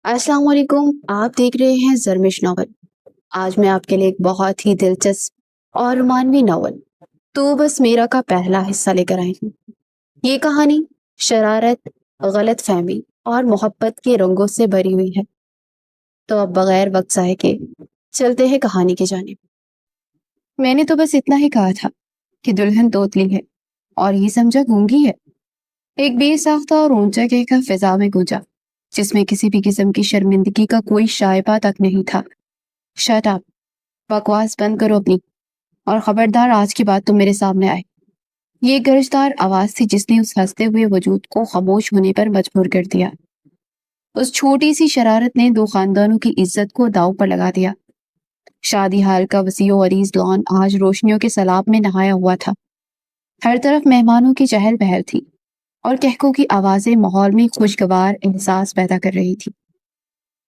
السلام علیکم، آپ دیکھ رہے ہیں زرمش ناول۔ آج میں آپ کے لیے ایک بہت ہی دلچسپ اور رومانوی ناول تو بس میرا کا پہلا حصہ لے کر آئی ہوں۔ یہ کہانی شرارت، غلط فہمی اور محبت کے رنگوں سے بھری ہوئی ہے۔ تو اب بغیر وقت ضائع کے چلتے ہیں کہانی کی جانب۔ میں نے تو بس اتنا ہی کہا تھا کہ دلہن توتلی ہے اور یہ سمجھا گونگی ہے۔ ایک بے ساختہ اور اونچا کہکا فضا میں گونجا، جس میں کسی بھی قسم کی شرمندگی کا کوئی شائبہ تک نہیں تھا۔ شٹ اپ، بکواس بند کرو اپنی، اور خبردار آج کے بعد تم میرے سامنے آئے۔ یہ گرجدار آواز تھی جس نے اس ہنستے ہوئے وجود کو خاموش ہونے پر مجبور کر دیا۔ اس چھوٹی سی شرارت نے دو خاندانوں کی عزت کو داؤ پر لگا دیا۔ شادی حال کا وسیع و عریض لان آج روشنیوں کے سیلاب میں نہایا ہوا تھا۔ ہر طرف مہمانوں کی چہل پہل تھی اور کہکوں کی آوازیں ماحول میں خوشگوار احساس پیدا کر رہی تھی۔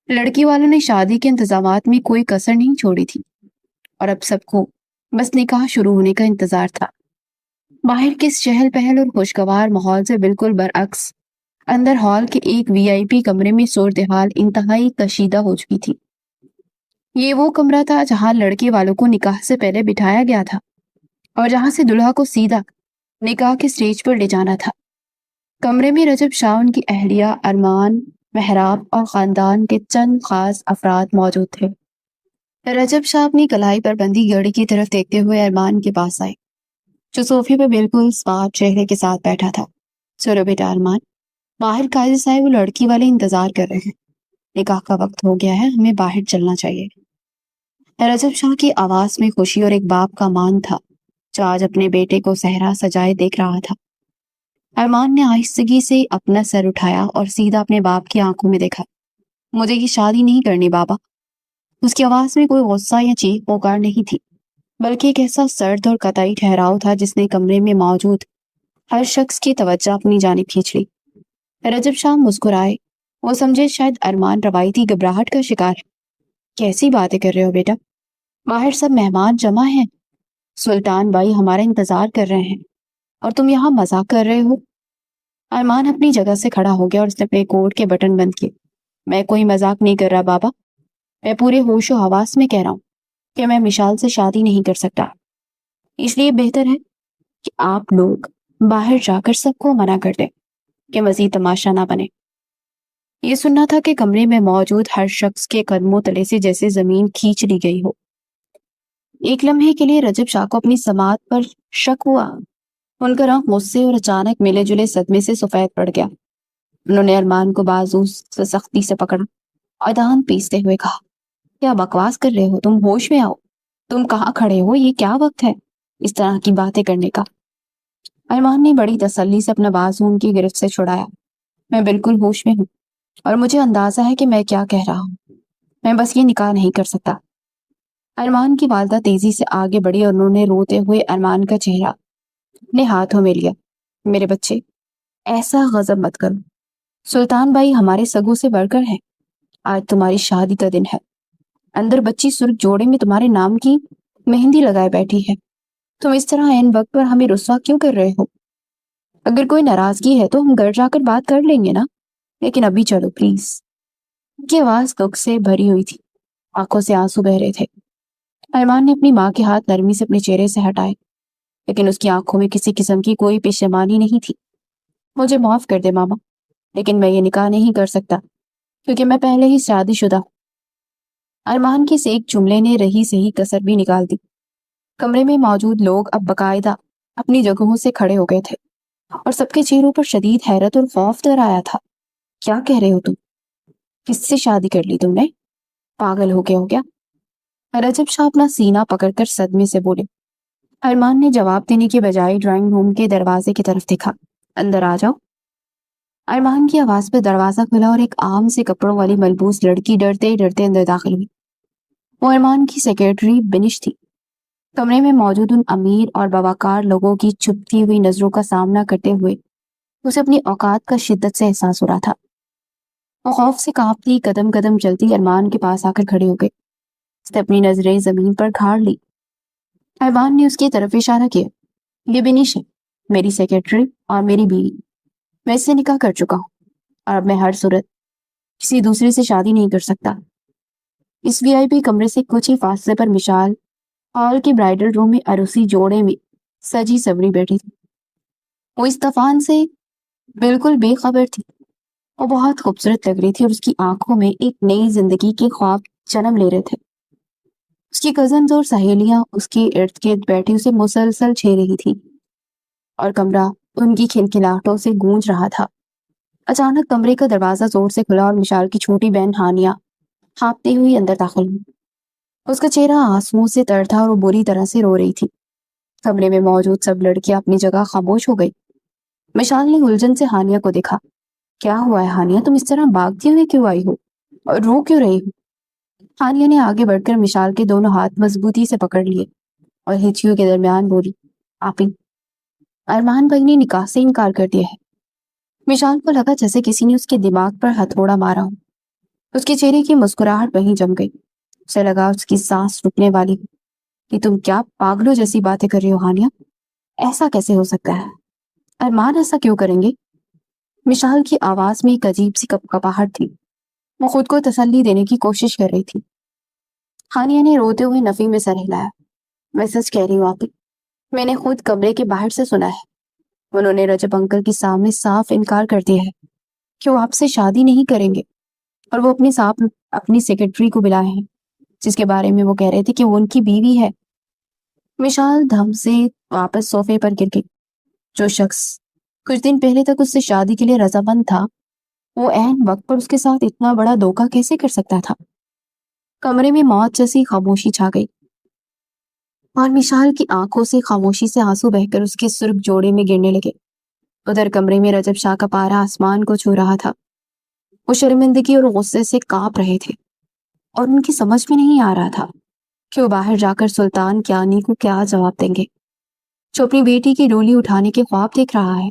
لڑکی والوں نے شادی کے انتظامات میں کوئی کسر نہیں چھوڑی تھی اور اب سب کو بس نکاح شروع ہونے کا انتظار تھا۔ باہر کس چہل پہل اور خوشگوار ماحول سے بالکل برعکس اندر ہال کے ایک وی آئی پی کمرے میں صورتحال انتہائی کشیدہ ہو چکی تھی۔ یہ وہ کمرہ تھا جہاں لڑکے والوں کو نکاح سے پہلے بٹھایا گیا تھا اور جہاں سے دلہا کو سیدھا نکاح کے سٹیج پر لے جانا تھا۔ کمرے میں رجب شاہ، ان کی اہلیہ ارمان، محراب اور خاندان کے چند خاص افراد موجود تھے۔ رجب شاہ اپنی کلائی پر بندھی گھڑی کی طرف دیکھتے ہوئے ارمان کے پاس آئے، جو صوفے پہ بالکل اسمارٹ چہرے کے ساتھ بیٹھا تھا۔ چلو بیٹا ارمان، باہر قاضی صاحب وہ لڑکی والے انتظار کر رہے ہیں، نکاح کا وقت ہو گیا ہے، ہمیں باہر چلنا چاہیے۔ رجب شاہ کی آواز میں خوشی اور ایک باپ کا مان تھا جو آج اپنے بیٹے کو صحرا سجائے دیکھ رہا تھا۔ ارمان نے آہستگی سے اپنا سر اٹھایا اور سیدھا اپنے باپ کی آنکھوں میں دیکھا۔ مجھے یہ شادی نہیں کرنی بابا۔ اس کی آواز میں کوئی غصہ یا چیخ پکار نہیں تھی، بلکہ ایک ایسا سرد اور قطعی ٹھہراؤ تھا جس نے کمرے میں موجود ہر شخص کی توجہ اپنی جانب کھینچ لی۔ رجب شاہ مسکرائے، وہ سمجھے شاید ارمان روایتی گھبراہٹ کا شکار ہے۔ کیسی باتیں کر رہے ہو بیٹا؟ باہر سب مہمان جمع ہیں، سلطان بھائی ہمارا انتظار کر رہے ہیں اور تم یہاں مذاق کر رہے ہو؟ ارمان اپنی جگہ سے کھڑا ہو گیا اور اس نے اپنے کوٹ کے بٹن بند کیے۔ میں کوئی مذاق نہیں کر رہا بابا، میں پورے ہوش و حواس میں کہہ رہا ہوں کہ میں مشال سے شادی نہیں کر سکتا۔ اس لیے بہتر ہے کہ آپ لوگ باہر جا کر سب کو منع کر دیں کہ مزید تماشا نہ بنے۔ یہ سننا تھا کہ کمرے میں موجود ہر شخص کے قدموں تلے سے جیسے زمین کھینچ لی گئی ہو۔ ایک لمحے کے لیے رجب شاہ کو اپنی سماعت پر شک ہوا۔ ان کا رنگ غصے اور اچانک ملے جلے صدمے سے سفید پڑ گیا۔ انہوں نے ارمان کو بازو سے سختی سے پکڑا اور دان پیستے ہوئے کہا، کیا بکواس کر رہے ہو؟ تم ہوش میں آؤ، تم کہاں کھڑے ہو؟ یہ کیا وقت ہے اس طرح کی باتیں کرنے کا؟ ارمان نے بڑی تسلی سے اپنا بازو ان کی گرفت سے چھڑایا۔ میں بالکل ہوش میں ہوں اور مجھے اندازہ ہے کہ میں کیا کہہ رہا ہوں، میں بس یہ نکاح نہیں کر سکتا۔ ارمان کی والدہ تیزی سے آگے بڑھی اور انہوں نے روتے ہوئے ارمان کا چہرہ اپنے ہاتھوں میں لیا۔ میرے بچے، ایسا غضب مت کرو، سلطان بھائی ہمارے سگوں سے بڑھ کر ہیں۔ آج تمہاری شادی کا دن ہے، اندر بچی سرخ جوڑے میں تمہارے نام کی مہندی لگائے بیٹھی ہے، تم اس طرح عین وقت پر ہمیں رسوا کیوں کر رہے ہو؟ اگر کوئی ناراضگی ہے تو ہم گھر جا کر بات کر لیں گے نا، لیکن ابھی چلو پلیز۔ ان کی آواز دکھ سے بھری ہوئی تھی، آنکھوں سے آنسو بہ رہے تھے۔ ارمان نے اپنی ماں کے ہاتھ نرمی سے اپنے چہرے سے ہٹائے، لیکن اس کی آنکھوں میں کسی قسم کی کوئی پشیمانی نہیں تھی۔ مجھے معاف کر دے ماما، لیکن میں یہ نکاح نہیں کر سکتا کیونکہ میں پہلے ہی شادی شدہ ہوں۔ ارمان کے اس ایک جملے نے رہی سہی کسر بھی نکال دی۔ کمرے میں موجود لوگ اب باقاعدہ اپنی جگہوں سے کھڑے ہو گئے تھے اور سب کے چہروں پر شدید حیرت اور خوف نظر آیا تھا۔ کیا کہہ رہے ہو تم؟ کس سے شادی کر لی تم نے؟ پاگل ہو گیا؟ رجب شاہ اپنا سینہ پکڑ کر صدمے سے بولے۔ ارمان نے جواب دینے کے بجائے ڈرائنگ روم کے دروازے کی طرف دیکھا۔ اندر آ جاؤ۔ ارمان کی آواز پہ دروازہ کھلا اور ایک عام سے کپڑوں والی ملبوس لڑکی ڈرتے ڈرتے اندر داخل ہوئی۔ وہ ارمان کی سیکرٹری بنش تھی۔ کمرے میں موجود ان امیر اور باوقار لوگوں کی چھپتی ہوئی نظروں کا سامنا کرتے ہوئے اسے اپنی اوقات کا شدت سے احساس ہو رہا تھا۔ وہ خوف سے کانپتی قدم قدم چلتی ارمان کے پاس آ کر کھڑے ہو گئے۔ اس نے اپنی نظریں زمین پر گھاڑ لی۔ ارمان نے اس کی طرف اشارہ کیا۔ یہ بنش ہے، میری سیکرٹری اور میری بیوی۔ میں اس سے نکاح کر چکا ہوں اور اب میں ہر صورت کسی دوسرے سے شادی نہیں کر سکتا۔ اس وی آئی پی کمرے سے کچھ ہی فاصلے پر مشال ہال کے برائڈل روم میں عروسی جوڑے میں سجی سبری بیٹھی تھی۔ وہ اس طوفان سے بالکل بے خبر تھی۔ وہ بہت خوبصورت لگ رہی تھی اور اس کی آنکھوں میں ایک نئی زندگی کے خواب جنم لے رہے تھے۔ اس کی کزنز اور سہیلیاں اس کے ارد گرد بیٹھی اسے مسلسل چھے رہی تھی اور کمرہ ان کی کھلکھلاہٹوں سے گونج رہا تھا۔ اچانک کمرے کا دروازہ زور سے کھلا اور مشال کی چھوٹی بہن ہانیہ ہانپتے ہوئی اندر داخل ہوئی۔ اس کا چہرہ آنسوؤں سے تر تھا اور وہ بری طرح سے رو رہی تھی۔ کمرے میں موجود سب لڑکیاں اپنی جگہ خاموش ہو گئی۔ مشال نے الجھن سے ہانیہ کو دیکھا۔ کیا ہوا ہے ہانیہ، تم اس طرح بھاگتی ہوئے کیوں آئی ہو اور رو کیوں رہی ہو؟ ہانیہ نے آگے بڑھ کر مشال کے دونوں ہاتھ مضبوطی سے پکڑ لیے اور ہچکیوں کے درمیان بولی، آپی، ارمان بھائی نے نکاح سے انکار کر دیا ہے۔ مشال کو لگا جیسے کسی نے اس کے دماغ پر ہتھوڑا مارا ہو۔ اس کے چہرے کی مسکراہٹ وہیں جم گئی۔ اسے لگا اس کی سانس رکنے والی ہو۔ کہ تم کیا پاگلوں جیسی باتیں کر رہی ہو ہانیہ؟ ایسا کیسے ہو سکتا ہے؟ ارمان ایسا کیوں کریں گے؟ مشال کی آواز میں ایک عجیب سی کپکپاہٹ تھی۔ وہ خود کو تسلی دینے کی کوشش کر رہی تھی۔ ہانیہ نے روتے ہوئے نفی میں سر ہلایا۔ میں سچ کہہ رہی ہوں آپی، میں نے خود کمرے کے باہر سے سنا ہے۔ انہوں نے رجب انکل کے سامنے صاف انکار کر دیا ہے کہ وہ آپ سے شادی نہیں کریں گے، اور وہ اپنی سیکرٹری کو بلائے ہیں جس کے بارے میں وہ کہہ رہے تھے کہ وہ ان کی بیوی ہے۔ مشال دھم سے واپس صوفے پر گر گئی۔ جو شخص کچھ دن پہلے تک اس سے شادی کے لیے رضامند تھا، وہ عین وقت پر اس کے ساتھ اتنا بڑا دھوکہ کیسے کر سکتا تھا؟ کمرے میں موت جیسی خاموشی چھا گئی اور مشال کی آنکھوں سے خاموشی سے آنسو بہ کر اس کے سرخ جوڑے میں گرنے لگے۔ ادھر کمرے میں رجب شاہ کا پارا آسمان کو چھو رہا تھا۔ وہ شرمندگی اور غصے سے کانپ رہے تھے اور ان کی سمجھ میں نہیں آ رہا تھا کہ وہ باہر جا کر سلطان کیانی کو کیا جواب دیں گے، جو اپنی بیٹی کی ڈولی اٹھانے کے خواب دیکھ رہا ہے۔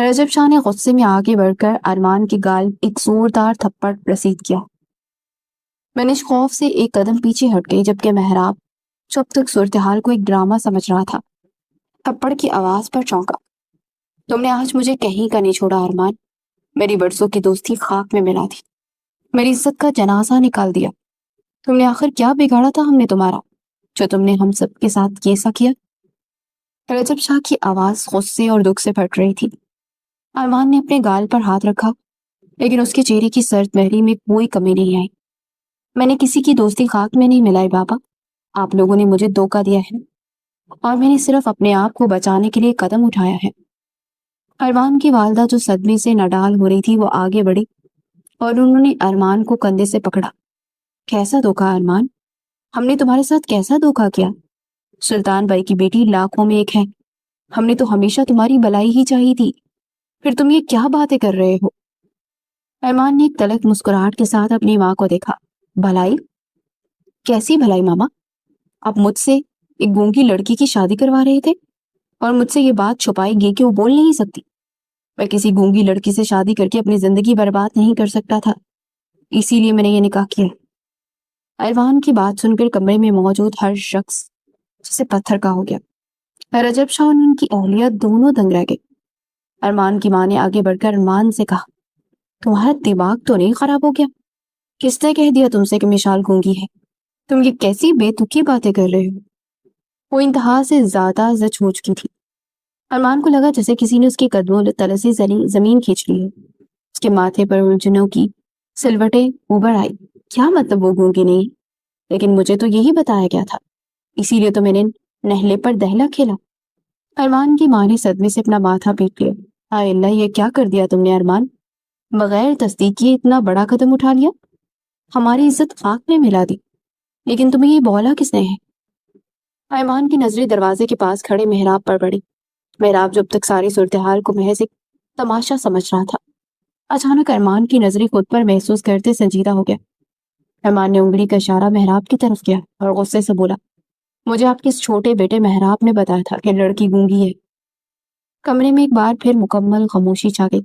رجب شاہ نے غصے میں آگے بڑھ کر ارمان کی گال ایک زوردار تھپڑ رسید کیا۔ منش خوف سے ایک قدم پیچھے ہٹ گئی، جبکہ محراب جو اب تک صورتحال کو ایک ڈرامہ سمجھ رہا تھا، تھپڑ کی آواز پر چونکا۔ تم نے آج مجھے کہیں کا نہیں چھوڑا ارمان۔ میری برسوں کی دوستی خاک میں ملا دی، میری عزت کا جنازہ نکال دیا۔ تم نے آخر کیا بگاڑا تھا ہم نے تمہارا، جو تم نے ہم سب کے ساتھ ایسا کیا؟ رجب شاہ کی آواز غصے اور دکھ سے پھٹ رہی تھی۔ ارمان نے اپنے گال پر ہاتھ رکھا، لیکن اس کے چہرے کی سرد مہری میں کوئی کمی نہیں آئی۔ میں نے کسی کی دوستی خاک میں نہیں ملائی بابا، آپ لوگوں نے مجھے دھوکہ دیا ہے اور میں نے صرف اپنے آپ کو بچانے کے لیے قدم اٹھایا ہے۔ ارمان کی والدہ جو صدمے سے نڈال ہو رہی تھی، وہ آگے بڑھی اور انہوں نے ارمان کو کندھے سے پکڑا۔ کیسا دھوکہ ارمان؟ ہم نے تمہارے ساتھ کیسا دھوکہ کیا؟ سلطان بھائی کی بیٹی لاکھوں میں ایک ہے، ہم نے تو ہمیشہ تمہاری بھلائی ہی چاہی تھی، پھر تم یہ کیا باتیں کر رہے ہو؟ ارمان نے ایک تلخ مسکراہٹ کے ساتھ اپنی ماں کو دیکھا۔ بھلائی؟ کیسی بھلائی ماما؟ آپ مجھ سے ایک گونگی لڑکی کی شادی کروا رہے تھے اور مجھ سے یہ بات چھپائی گئی کہ وہ بول نہیں سکتی۔ میں کسی گونگی لڑکی سے شادی کر کے اپنی زندگی برباد نہیں کر سکتا تھا، اسی لیے میں نے یہ نکاح کیا۔ ارمان کی بات سن کر کمرے میں موجود ہر شخص جسے پتھر کا ہو گیا۔ رجب شاہ اور ان کی اہلیہ دونوں دنگ رہ گئے۔ ارمان کی ماں نے آگے بڑھ کر ارمان سے کہا، تمہارا دماغ تو نہیں خراب ہو گیا؟ کس نے کہہ دیا تم سے کہ مشال گونگی ہے؟ تم یہ کیسی بے تکی باتیں کر رہے ہو؟ وہ انتہا سے زیادہ زچ ہو چکی تھی۔ ارمان کو لگا جیسے کسی نے اس کے قدموں تلے سے زمین کھینچ لی ہو۔ اس کے ماتھے پر الجھنوں کی سلوٹیں ابھر آئی۔ کیا مطلب وہ گونگی نہیں؟ لیکن مجھے تو یہی بتایا گیا تھا، اسی لیے تو میں نے نہلے پر دہلا کھیلا۔ ارمان کی ماں نے صدمے سے اپنا ماتھا پیٹ لیا۔ ہائے اللہ، یہ کیا کر دیا تم نے ارمان؟ بغیر تصدیق کیے اتنا بڑا قدم اٹھا لیا، ہماری عزت خاک میں ملا دی۔ لیکن تمہیں یہ بولا کس نے ہے؟ ارمان کی نظریں دروازے کے پاس کھڑے محراب پر پڑی۔ محراب جب تک ساری صورتحال کو محض ایک تماشا سمجھ رہا تھا، اچانک ارمان کی نظریں خود پر محسوس کرتے سنجیدہ ہو گیا۔ ارمان نے انگلی کا اشارہ محراب کی طرف کیا اور غصے سے بولا، مجھے آپ کے اس چھوٹے بیٹے محراب نے بتایا تھا کہ لڑکی گونگی ہے۔ کمرے میں ایک بار پھر مکمل خاموشی چھا گئی۔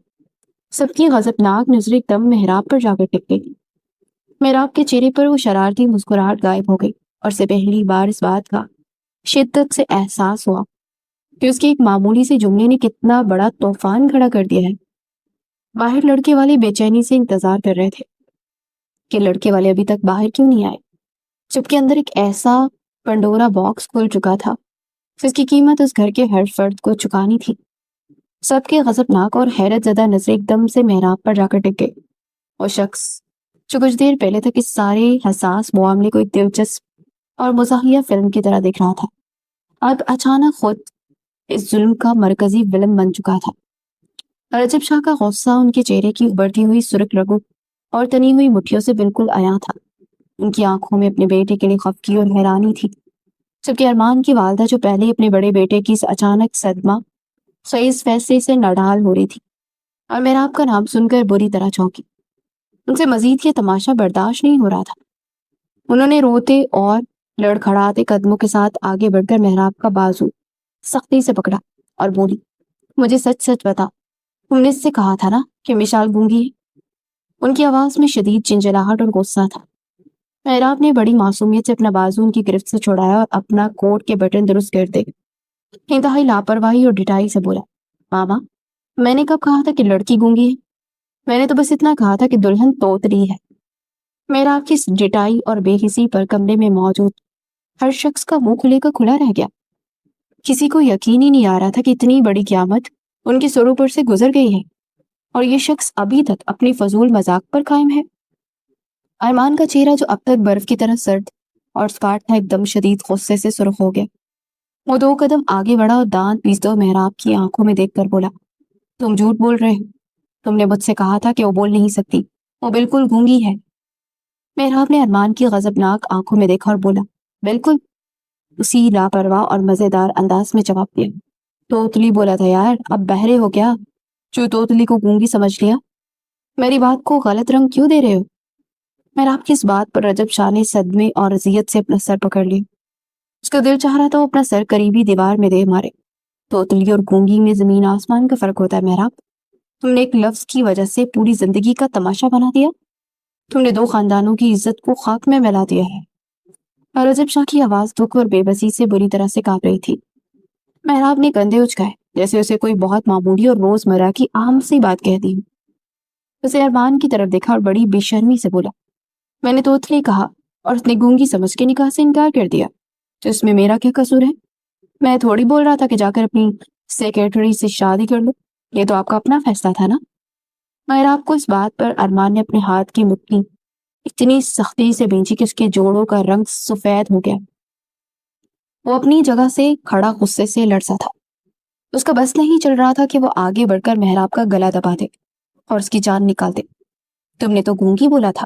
سب کی غضبناک نظریں ایک دم محراب پر جا کر ٹک گئی۔ محراب کے چہرے پر وہ شرارتی مسکراہٹ غائب ہو گئی اور اسے پہلی بار اس بات کا شدت سے احساس ہوا کہ اس کے ایک معمولی سے جملے نے کتنا بڑا طوفان کھڑا کر دیا ہے۔ باہر لڑکے والے بے چینی سے انتظار کر رہے تھے کہ لڑکے والے ابھی تک باہر کیوں نہیں آئے، جبکہ اندر ایک ایسا پنڈورا باکس کھل چکا تھا جس کی قیمت اس گھر کے ہر فرد کو چکانی تھی۔ سب کے غضبناک اور حیرت زدہ نظریں ایک دم سے محراب پر جا کر ٹک گئی۔ وہ شخص جو کچھ دیر پہلے تک اس سارے حساس معاملے کو ایک دلچسپ اور مزاحیہ فلم کی طرح دیکھ رہا تھا، اب اچانک خود اس ظلم کا مرکزی ولن بن چکا تھا۔ رجب شاہ کا غصہ ان کے چہرے کی ابھرتی ہوئی سرخ رگوں اور تنی ہوئی مٹھیوں سے بالکل عیاں تھا۔ ان کی آنکھوں میں اپنے بیٹے کے لیے خفگی اور حیرانی تھی، جبکہ ارمان کی والدہ جو پہلے اپنے بڑے بیٹے کی اس اچانک صدمہ خیز فیصلے سے نڈال ہو رہی تھی اور محراب کا نام سن کر بری طرح چونکی، ان سے مزید یہ تماشا برداشت نہیں ہو رہا تھا۔ انہوں نے روتے اور لڑکھڑاتے قدموں کے ساتھ آگے بڑھ کر محراب کا بازو سختی سے پکڑا اور بولی، مجھے سچ سچ بتا، تم نے اس سے کہا تھا نا کہ مشال گونگی ہے؟ ان کی آواز میں شدید چنچلاہٹ اور غصہ تھا۔ محراب نے بڑی معصومیت سے اپنا بازو ان کی گرفت سے چھڑایا اور اپنا کوٹ کے بٹن درست کر دے انتہائی لاپرواہی اور ڈٹائی سے بولا، ماما، میں نے کب کہا تھا کہ لڑکی گونگی ہے؟ میں نے تو بس اتنا کہا تھا کہ دلہن توتلی ہے۔ محراب کی اس ڈٹائی اور بے حسی پر کمرے میں موجود ہر شخص کا منہ کھلے کا کھلا رہ گیا۔ کسی کو یقین ہی نہیں آ رہا تھا کہ اتنی بڑی قیامت ان کے سروں پر سے گزر گئی ہے اور یہ شخص ابھی تک اپنی فضول مذاق پر قائم ہے۔ ارمان کا چہرہ جو اب تک برف کی طرح سرد اور اسکاٹ تھا ایک دم شدید غصے سے سرخ ہو گیا۔ وہ 2 قدم آگے بڑھا اور دانت پیستے ہوئے محراب کی آنکھوں میں دیکھ کر بولا، تم جھوٹ بول رہے ہو، تم نے مجھ سے کہا تھا کہ وہ بول نہیں سکتی، وہ بالکل گونگی ہے۔ محراب نے ارمان کی غضبناک آنکھوں میں دیکھا اور بولا، بالکل، اسی لاپرواہ اور مزیدار انداز میں جواب دیا، توتلی بولا تھا یار، اب بہرے ہو کیا جو توتلی کو گونگی سمجھ لیا؟ میری بات کو غلط رنگ کیوں دے رہے ہو؟ محراب کی اس بات پر رجب شاہ نے صدمے اور اذیت سے اپنا سر پکڑ لیا۔ اس کا دل چاہ رہا تھا وہ اپنا سر قریبی دیوار میں دے مارے۔ توتلی اور گونگی میں زمین آسمان کا فرق ہوتا ہے محراب، تم نے ایک لفظ کی وجہ سے پوری زندگی کا تماشا بنا دیا، تم نے 2 خاندانوں کی عزت کو خاک میں ملا دیا ہے۔ اور رجب شاہ کی آواز دکھ اور بے بسی سے بری طرح سے کانپ رہی تھی۔ محراب نے کندھے اچکائے جیسے اسے کوئی بہت معمولی اور روزمرہ کی عام سی بات کہہ دی۔ اسے ارمان کی طرف دیکھا اور بڑی بے شرمی سے بولا، میں نے توتلی کہا اور اس نے گونگی سمجھ کے نکاح سے انکار کر دیا، تو اس میں میرا کیا قصور ہے؟ میں تھوڑی بول رہا تھا کہ جا کر اپنی سیکرٹری سے شادی کر لو، یہ تو آپ کا اپنا فیصلہ تھا نا۔ محراب کو اس بات پر ارمان نے اپنے ہاتھ کی مٹھی اتنی سختی سے بھینچی کہ اس کے جوڑوں کا رنگ سفید ہو گیا۔ وہ اپنی جگہ سے کھڑا غصے سے لرزا تھا۔ اس کا بس نہیں چل رہا تھا کہ وہ آگے بڑھ کر محراب کا گلا دبا دے اور اس کی جان نکال دے۔ تم نے تو گونگی بولا تھا،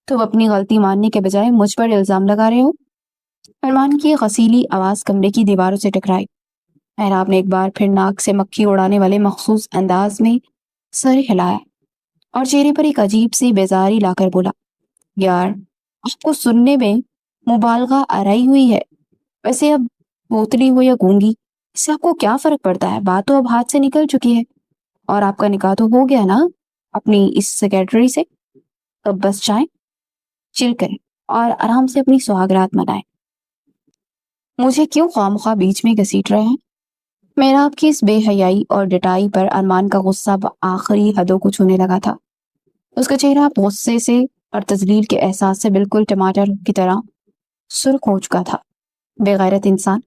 تم اپنی غلطی ماننے کے بجائے مجھ پر الزام لگا رہے ہو۔ ارمان کی غسیلی آواز کمرے کی دیواروں سے ٹکرائی۔ محراب نے ایک بار پھر ناک سے مکھی اڑانے والے مخصوص انداز میں سر ہلایا اور چہرے پر ایک عجیب سی بیزاری لا کر بولا، یار، آپ کو سننے میں مبالغہ آرائی ہوئی ہے، ویسے اب بوتلی ہو یا گونگی اس سے آپ کو کیا فرق پڑتا ہے؟ بات تو اب ہاتھ سے نکل چکی ہے اور آپ کا نکاح تو ہو گیا نا اپنی اس سیکرٹری سے۔ اب بس جائیں، چل کریں اور آرام سے اپنی سہاگرات منائیں، مجھے کیوں خواہ بیچ میں گھسیٹ رہے ہیں؟ محراب کی اس بے حیائی اور ڈٹائی پر ارمان کا غصہ آخری حدوں کو چھونے لگا تھا۔ اس کا چہرہ غصے سے اور تذلیل کے احساس سے بالکل ٹماٹر کی طرح سرخ ہو چکا تھا۔ بے غیرت انسان،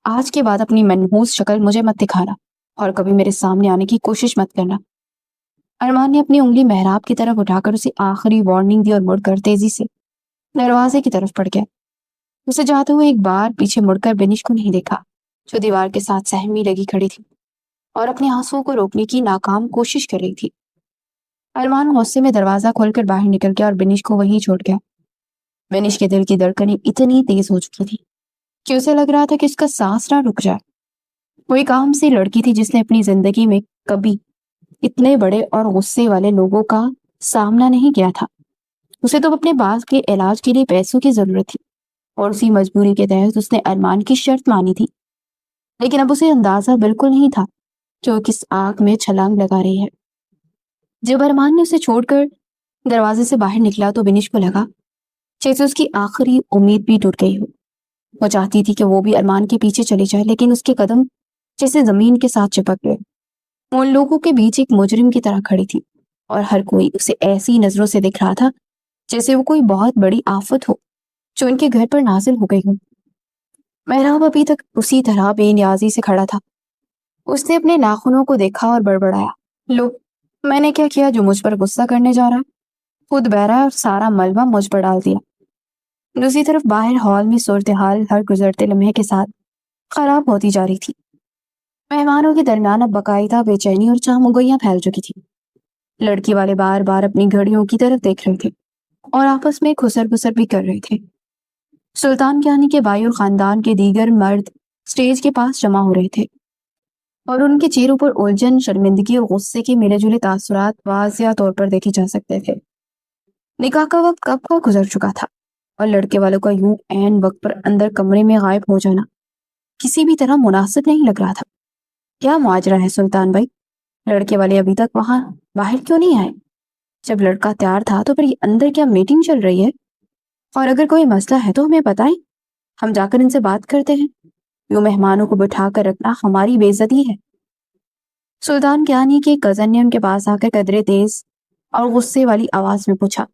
آج کے بعد اپنی منحوس شکل مجھے مت دکھانا اور کبھی میرے سامنے آنے کی کوشش مت کرنا۔ ارمان نے اپنی انگلی محراب کی طرف اٹھا کر اسے آخری وارننگ دی اور مڑ کر تیزی سے دروازے کی طرف بڑھ گیا۔ اسے جاتے ہوئے ایک بار پیچھے مڑ کر بنش کو نہیں دیکھا جو دیوار کے ساتھ سہمی لگی کھڑی تھی اور اپنے آنسوؤں کو روکنے کی ناکام کوشش کر رہی تھی۔ ارمان غصے میں دروازہ کھول کر باہر نکل گیا اور بنش کو وہیں چھوڑ گیا۔ بنش کے دل کی دھڑکنیں اتنی تیز ہو چکی تھی کہ اسے لگ رہا تھا کہ اس کا سانس نہ رک جائے۔ وہ ایک عام سی لڑکی تھی جس نے اپنی زندگی میں کبھی اتنے بڑے اور غصے والے لوگوں کا سامنا نہیں کیا تھا۔ اسے تو اپنے باز کے علاج کے لیے پیسوں کی ضرورت تھی اور اسی مجبوری کے تحت اس نے ارمان کی شرط مانی تھی، لیکن اب اسے اندازہ بالکل نہیں تھا کہ وہ کس آگ میں چھلانگ لگا رہی ہے۔ جب ارمان نے اسے چھوڑ کر دروازے سے باہر نکلا تو بنش کو لگا جیسے اس کی آخری امید بھی ٹوٹ گئی ہو۔ وہ چاہتی تھی کہ وہ بھی ارمان کے پیچھے چلی جائے، لیکن اس کے قدم جیسے زمین کے ساتھ چپک گئے وہ ان لوگوں کے بیچ ایک مجرم کی طرح کھڑی تھی اور ہر کوئی اسے ایسی نظروں سے دیکھ رہا تھا جیسے وہ کوئی بہت بڑی آفت ہو جو ان کے گھر پر نازل ہو گئی ہو۔ محراب ابھی تک اسی طرح بے نیازی سے کھڑا تھا۔ اس نے اپنے ناخنوں کو دیکھا اور بڑبڑایا، لو، میں نے کیا کیا جو مجھ پر غصہ کرنے جا رہا؟ خود بہرا اور سارا ملبہ مجھ پر ڈال دیا۔ دوسری طرف باہر ہال میں صورتحال ہر گزرتے لمحے کے ساتھ خراب ہوتی جا رہی تھی۔ مہمانوں کے درمیان اب باقاعدہ بے چینی اور چاہ پھیل چکی تھی۔ لڑکی والے بار بار اپنی گھڑیوں کی طرف دیکھ رہے تھے اور آپس میں خسر بسر بھی کر رہے تھے۔ سلطان کیانی کے بھائی اور خاندان کے دیگر مرد سٹیج کے پاس جمع ہو رہے تھے اور ان کے چہروں پر الجھن، شرمندگی اور غصے کے ملے جلے تاثرات واضح طور پر دیکھے جا سکتے تھے۔ نکاح کا وقت کب کا گزر چکا تھا اور لڑکے والوں کا یوں عین وقت پر اندر کمرے میں غائب ہو جانا کسی بھی طرح مناسب نہیں لگ رہا تھا۔ کیا ماجرا ہے سلطان بھائی؟ لڑکے والے ابھی تک وہاں باہر کیوں نہیں آئے؟ جب لڑکا تیار تھا تو پھر یہ اندر کیا میٹنگ چل رہی ہے؟ اور اگر کوئی مسئلہ ہے تو ہمیں بتائیں، ہم جا کر ان سے بات کرتے ہیں۔ یوں مہمانوں کو بٹھا کر رکھنا ہماری بے عزتی ہے۔ سلطان کیانی کے کزن نے ان کے پاس آ کر قدرے تیز اور غصے والی آواز میں پوچھا۔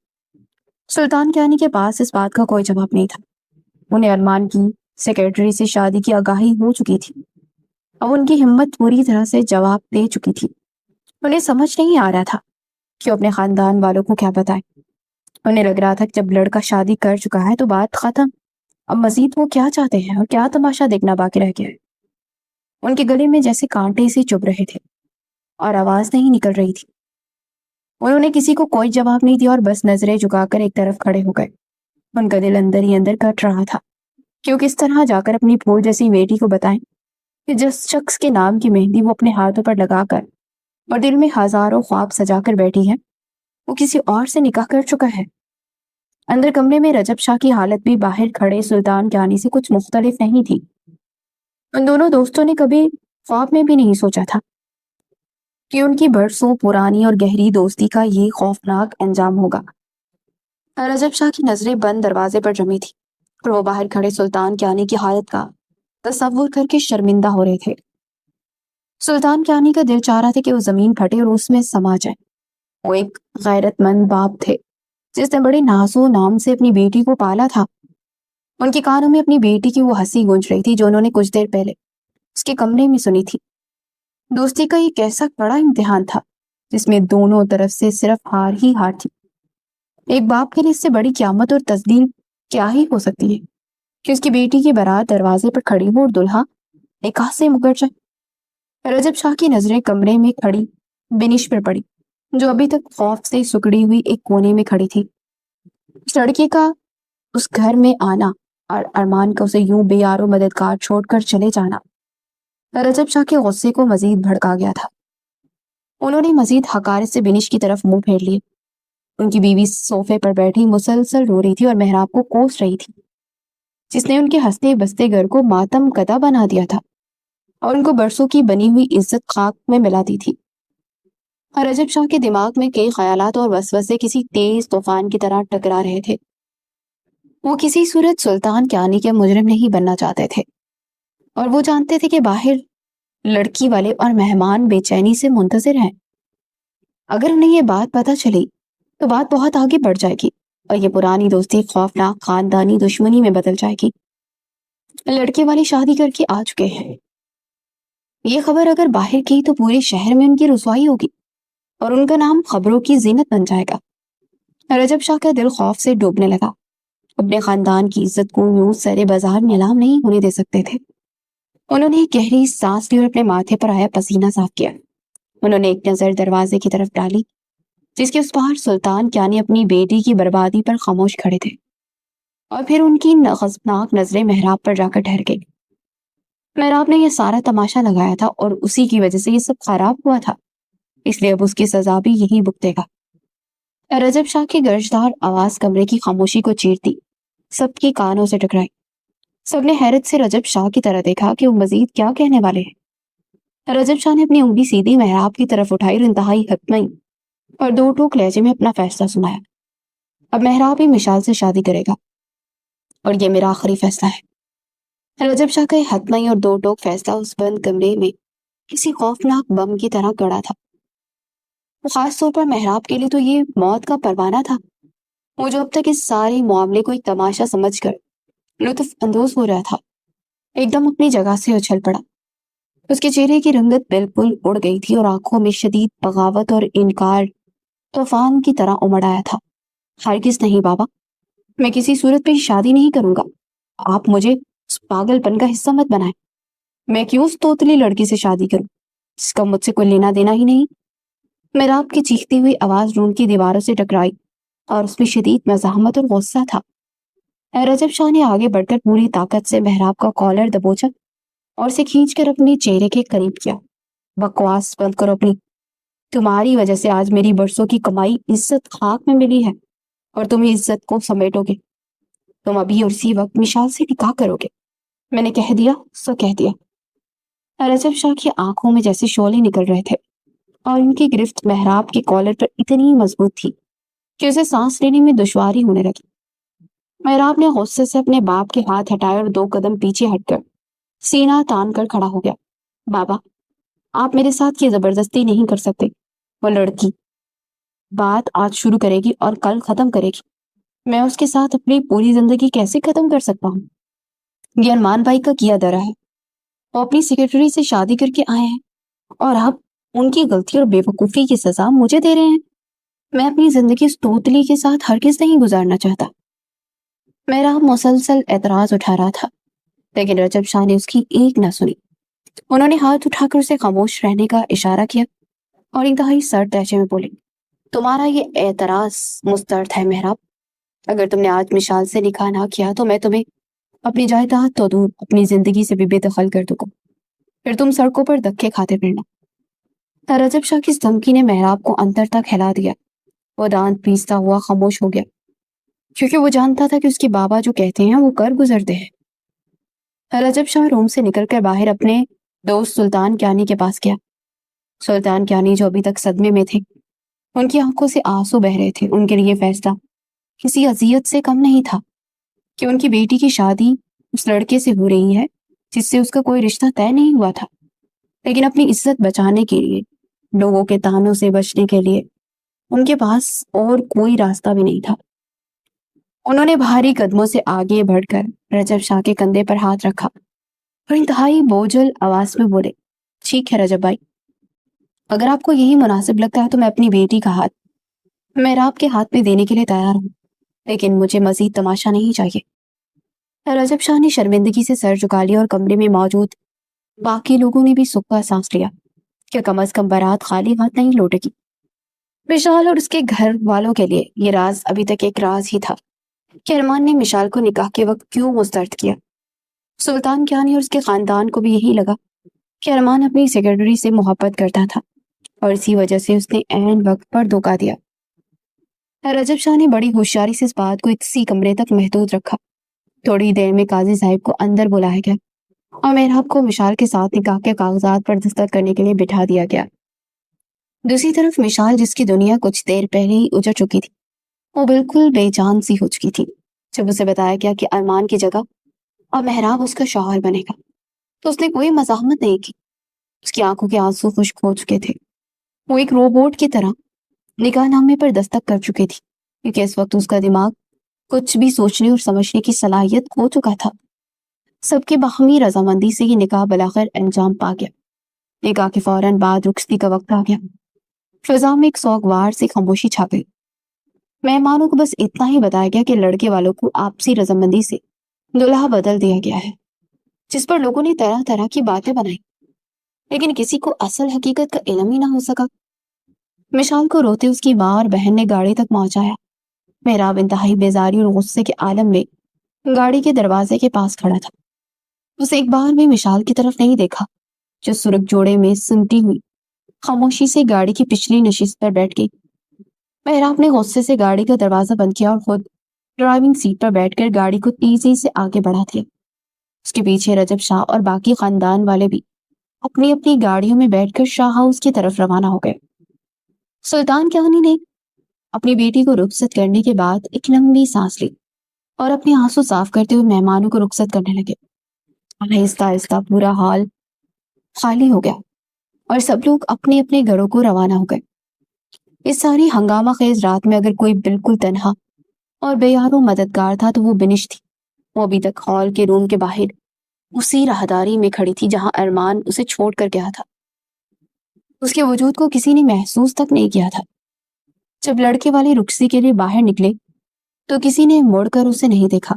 سلطان کیانی کے پاس اس بات کا کوئی جواب نہیں تھا۔ انہیں ارمان کی سیکرٹری سے شادی کی آگاہی ہو چکی تھی۔ اب ان کی ہمت پوری طرح سے جواب دے چکی تھی۔ انہیں سمجھ نہیں آ رہا تھا کہ وہ اپنے خاندان والوں کو کیا بتائیں۔ انہیں لگ رہا تھا کہ جب لڑکا شادی کر چکا ہے تو بات ختم، اب مزید وہ کیا چاہتے ہیں اور کیا تماشا دیکھنا باقی رہ گیا ہے۔ ان کے گلے میں جیسے کانٹے سے چبھ رہے تھے اور آواز نہیں نکل رہی تھی۔ انہوں نے کسی کو کوئی جواب نہیں دیا اور بس نظریں جھکا کر ایک طرف کھڑے ہو گئے۔ ان کا دل اندر ہی اندر کٹ رہا تھا کہ وہ کس طرح جا کر اپنی پھول جیسی بیٹی کو بتائیں کہ جس شخص کے نام کی مہندی وہ اپنے ہاتھوں پر لگا کر اور دل میں ہزاروں خواب سجا کر بیٹھی ہے، وہ کسی اور سے نکاح کر چکا ہے۔ اندر کمرے میں رجب شاہ کی حالت بھی باہر کھڑے سلطان کیانی سے کچھ مختلف نہیں تھی۔ ان دونوں دوستوں نے کبھی خواب میں بھی نہیں سوچا تھا کہ ان کی برسوں پرانی اور گہری دوستی کا یہ خوفناک انجام ہوگا۔ رجب شاہ کی نظریں بند دروازے پر جمی تھی اور وہ باہر کھڑے سلطان کیانی کی حالت کا تصور کر کے شرمندہ ہو رہے تھے۔ سلطان کیانی کا دل چاہ رہا تھا کہ وہ زمین پھٹے اور اس میں سما جائے۔ وہ ایک غیرت مند باپ تھے جس نے بڑے ناز و نام سے اپنی بیٹی کو پالا تھا۔ ان کے کانوں میں اپنی بیٹی کی وہ ہنسی گونج رہی تھی جو انہوں نے کچھ دیر پہلے اس کے کمرے میں سنی تھی۔ دوستی کا یہ ایسا بڑا امتحان تھا جس میں دونوں طرف سے صرف ہار ہی ہار تھی۔ ایک باپ کے لیے اس سے بڑی قیامت اور تسلیم کیا ہی ہو سکتی ہے کہ اس کی بیٹی کی بارات دروازے پر کھڑی ہو اور دلہا نکاح سے مکر جائے۔ رجب شاہ کی نظریں کمرے میں کھڑی بنش پر پڑی جو ابھی تک خوف سے سکڑی ہوئی ایک کونے میں کھڑی تھی۔ اس لڑکے کا اس گھر میں آنا اور ارمان کا اسے یوں بے یار و مددگار چھوڑ کر چلے جانا رجب شاہ کے غصے کو مزید بھڑکا گیا تھا۔ انہوں نے مزید حقارت سے بنش کی طرف منہ پھیر لیے۔ ان کی بیوی صوفے پر بیٹھی مسلسل رو رہی تھی اور محراب کو کوس رہی تھی جس نے ان کے ہنستے بستے گھر کو ماتم کدا بنا دیا تھا اور ان کو برسوں کی بنی ہوئی عزت خاک میں ملاتی تھی۔ رجب شاہ کے دماغ میں کئی خیالات اور وسوسے کسی تیز طوفان کی طرح ٹکرا رہے تھے۔ وہ کسی صورت سلطان کیانی کے مجرم نہیں بننا چاہتے تھے اور وہ جانتے تھے کہ باہر لڑکی والے اور مہمان بے چینی سے منتظر ہیں۔ اگر انہیں یہ بات پتہ چلی تو بات بہت آگے بڑھ جائے گی اور یہ پرانی دوستی خوفناک خاندانی دشمنی میں بدل جائے گی۔ لڑکے والی شادی کر کے آ چکے ہیں، یہ خبر اگر باہر کی تو پورے شہر میں ان کی رسوائی ہوگی اور ان کا نام خبروں کی زینت بن جائے گا۔ رجب شاہ کا دل خوف سے ڈوبنے لگا۔ اپنے خاندان کی عزت کو یوں سرے بازار نیلام نہیں ہونے دے سکتے تھے۔ انہوں نے ایک گہری سانس لی اور اپنے ماتھے پر آیا پسینہ صاف کیا۔ انہوں نے ایک نظر دروازے کی طرف ڈالی جس کے اس پار سلطان کیانی اپنی بیٹی کی بربادی پر خاموش کھڑے تھے اور پھر ان کی غضبناک نظریں محراب پر جا کر ٹھہر گئی۔ محراب نے یہ سارا تماشا لگایا تھا اور اسی کی وجہ سے یہ سب خراب ہوا تھا، اس لیے اب اس کی سزا بھی یہی بھگتے گا۔ رجب شاہ کی گرجدار آواز کمرے کی خاموشی کو چیرتی سب کی کانوں سے ٹکرائی۔ سب نے حیرت سے رجب شاہ کی طرح دیکھا کہ وہ مزید کیا کہنے والے ہیں۔ رجب شاہ نے اپنی انگلی سیدھی محراب کی طرف اٹھائی اور انتہائی حتمی اور دو ٹوک لہجے میں اپنا فیصلہ سنایا۔ اب محراب ہی مشال سے شادی کرے گا اور یہ میرا آخری فیصلہ ہے۔ رجب شاہ کا یہ حتمی اور دو ٹوک فیصلہ اس بند کمرے میں کسی خوفناک بم کی طرح گڑا تھا۔ خاص طور پر محراب کے لیے تو یہ موت کا پروانہ تھا، وہ جو اب تک اس سارے معاملے کو ایک تماشا سمجھ کر لطف اندوز ہو رہا تھا، ایک دم اپنی جگہ سے اچھل پڑا۔ اس کے چہرے کی رنگت بالکل اڑ گئی تھی اور آنکھوں میں شدید بغاوت اور انکار طوفان کی طرح امڑ آیا تھا۔ ہرگز نہیں بابا، میں کسی صورت پہ شادی نہیں کروں گا۔ آپ مجھے اس پاگل پن کا حصہ مت بنائیں۔ میں کیوں اس توتلی لڑکی سے شادی کروں جس کا مجھ سے کوئی لینا دینا ہی نہیں؟ محراب کی چیختی ہوئی آواز روم کی دیواروں سے ٹکرائی اور اس میں شدید مزاحمت اور غصہ تھا۔ رجب شاہ نے آگے بڑھ کر پوری طاقت سے محراب کا کالر دبوچا اور اسے کھینچ کر اپنے چہرے کے قریب کیا۔ بکواس بند کرو اپنی، تمہاری وجہ سے آج میری برسوں کی کمائی عزت خاک میں ملی ہے اور تم عزت کو سمیٹو گے۔ تم ابھی اور اسی وقت مشال سے نکاح کرو گے۔ میں نے کہہ دیا سو کہہ دیا۔ رجب شاہ کی آنکھوں میں جیسے شعلے نکل رہے تھے اور ان کی گرفت محراب کے کالر پر اتنی مضبوط تھی کہ اسے سانس لینے میں دشواری ہونے لگی۔ محراب نے غصے سے اپنے باپ کے ہاتھ ہٹائے اور 2 قدم پیچھے ہٹ کر سینہ تان کر کھڑا ہو گیا۔ بابا، آپ میرے ساتھ یہ زبردستی نہیں کر سکتے۔ وہ لڑکی بات آج شروع کرے گی اور کل ختم کرے گی، میں اس کے ساتھ اپنی پوری زندگی کیسے ختم کر سکتا ہوں؟ یہ ارمان بھائی کا کیا درا ہے، وہ اپنی سیکرٹری سے شادی کر کے آئے ہیں اور اب ان کی غلطی اور بے وقوفی کی سزا مجھے دے رہے ہیں۔ میں اپنی زندگی اس توتلی کے ساتھ ہرگز نہیں گزارنا چاہتا۔ میرا مسلسل اعتراض اٹھا رہا تھا لیکن رجب شاہ نے اس کی ایک نہ سنی۔ انہوں نے ہاتھ اٹھا کر اسے خاموش رہنے کا اشارہ کیا اور انتہائی سرد لہجے میں بولے، تمہارا یہ اعتراض مسترد ہے محراب۔ اگر تم نے آج مشال سے نکاح نہ کیا تو میں تمہیں اپنی جائیداد تو دور اپنی زندگی سے بھی بے دخل کر دوں گا، پھر تم سڑکوں پر دھکے کھاتے پھرنا۔ رجب شاہ کی اس دھمکی نے محراب کو اندر تک ہلا دیا۔ وہ دانت پیستا ہوا خاموش ہو گیا کیونکہ وہ جانتا تھا کہ اس کے بابا جو کہتے ہیں وہ کر گزرتے ہیں۔ رجب شاہ روم سے نکل کر باہر اپنے دوست سلطان کیانی کے پاس گیا۔ سلطان کیانی جو ابھی تک صدمے میں تھے، ان کی آنکھوں سے آنسو بہ رہے تھے۔ ان کے لیے فیصلہ کسی اذیت سے کم نہیں تھا کہ ان کی بیٹی کی شادی اس لڑکے سے ہو رہی ہے جس سے اس کا کوئی رشتہ طے نہیں ہوا تھا، لیکن اپنی عزت بچانے کے لیے، لوگوں کے طعنوں سے بچنے کے لیے ان کے پاس اور کوئی راستہ بھی نہیں تھا۔ انہوں نے بھاری قدموں سے آگے بڑھ کر رجب شاہ کے کندھے پر ہاتھ رکھا اور انتہائی بوجھل آواز میں بولے، ٹھیک ہے رجب بھائی، اگر آپ کو یہی مناسب لگتا ہے تو میں اپنی بیٹی کا ہاتھ محراب کے ہاتھ میں دینے کے لیے تیار ہوں، لیکن مجھے مزید تماشا نہیں چاہیے۔ رجب شاہ نے شرمندگی سے سر جھکا لیا اور کمرے میں موجود باقی لوگوں نے بھی سکھ کا سانس لیا کہ کم از کم بارات خالی ہاتھ نہیں لوٹے گی۔ مشال اور اس کے گھر والوں کے لیے یہ راز ابھی تک ایک راز ہی تھا کہ ارمان نے مشال کو نکاح کے وقت کیوں مسترد کیا۔ سلطان کیانی اور اس کے خاندان کو بھی یہی لگا کہ ارمان اپنی سیکرٹری سے محبت کرتا تھا اور اسی وجہ سے اس نے عین وقت پر دھوکہ دیا۔ رجب شاہ نے بڑی ہوشیاری سے اس بات کو اسی کمرے تک محدود رکھا۔ تھوڑی دیر میں قاضی صاحب کو اندر بلایا گیا اور محراب کو مشال کے ساتھ نکاح کے کاغذات پر دستخط کرنے کے لیے بٹھا دیا گیا۔ دوسری طرف مشال، جس کی دنیا کچھ دیر پہلے ہی اجڑ چکی تھی، وہ بالکل بے جان سی ہو چکی تھی۔ جب اسے بتایا گیا کہ ارمان کی جگہ اب محراب اس کا شوہر بنے گا تو اس نے کوئی مزاحمت نہیں کی۔ اس کی آنکھوں کے آنسو خشک ہو چکے تھے۔ وہ ایک روبوٹ کی طرح نکاح نامے پر دستخط کر چکی تھی کیونکہ اس وقت اس کا دماغ کچھ بھی سوچنے اور سمجھنے کی صلاحیت کھو چکا تھا۔ سب کی باہمی رضامندی سے یہ نکاح بلاخر انجام پا گیا۔ نکاح کے فوراً بعد رخصتی کا وقت آ گیا۔ فضا میں ایک سوگوار سی خاموشی چھا گئی۔ مہمانوں کو بس اتنا ہی بتایا گیا کہ لڑکے والوں کو آپسی رضامندی سے دلہا بدل دیا گیا ہے، جس پر لوگوں نے طرح طرح کی باتیں بنائی، لیکن کسی کو اصل حقیقت کا علم ہی نہ ہو سکا۔ مشال کو روتے اس کی ماں اور بہن نے گاڑی تک پہنچایا۔ محراب انتہائی بیزاری اور غصے کے عالم میں گاڑی کے دروازے کے پاس کھڑا تھا۔ اسے ایک بار بھی مشال کی طرف نہیں دیکھا جو سرخ جوڑے میں سمٹی ہوئی خاموشی سے گاڑی کی پچھلی نشست پر بیٹھ گئی۔ محراب نے غصے سے گاڑی کا دروازہ بند کیا اور خود ڈرائیونگ سیٹ پر بیٹھ کر گاڑی کو تیزی سے آگے بڑھا دیا۔ اس کے پیچھے رجب شاہ اور باقی خاندان والے بھی اپنی اپنی گاڑیوں میں بیٹھ کر شاہ ہاؤس کی طرف روانہ ہو گئے۔ سلطان کیانی نے اپنی بیٹی کو رخصت کرنے کے بعد ایک لمبی سانس لی اور اپنے آنسو صاف کرتے ہوئے مہمانوں کو رخصت کرنے لگے۔ آہستہ آہستہ پورا ہال خالی ہو گیا اور سب لوگ اپنے اپنے گھروں کو روانہ ہو گئے۔ اس ساری ہنگامہ خیز رات میں اگر کوئی بالکل تنہا اور بے یار و مددگار تھا تو وہ بنش تھی۔ وہ ابھی تک ہال کے روم کے باہر اسی راہداری میں کھڑی تھی جہاں ارمان اسے چھوڑ کر گیا تھا۔ اس کے وجود کو کسی نے محسوس تک نہیں کیا تھا۔ جب لڑکے والے رکسی کے لیے باہر نکلے تو کسی نے مڑ کر اسے نہیں دیکھا۔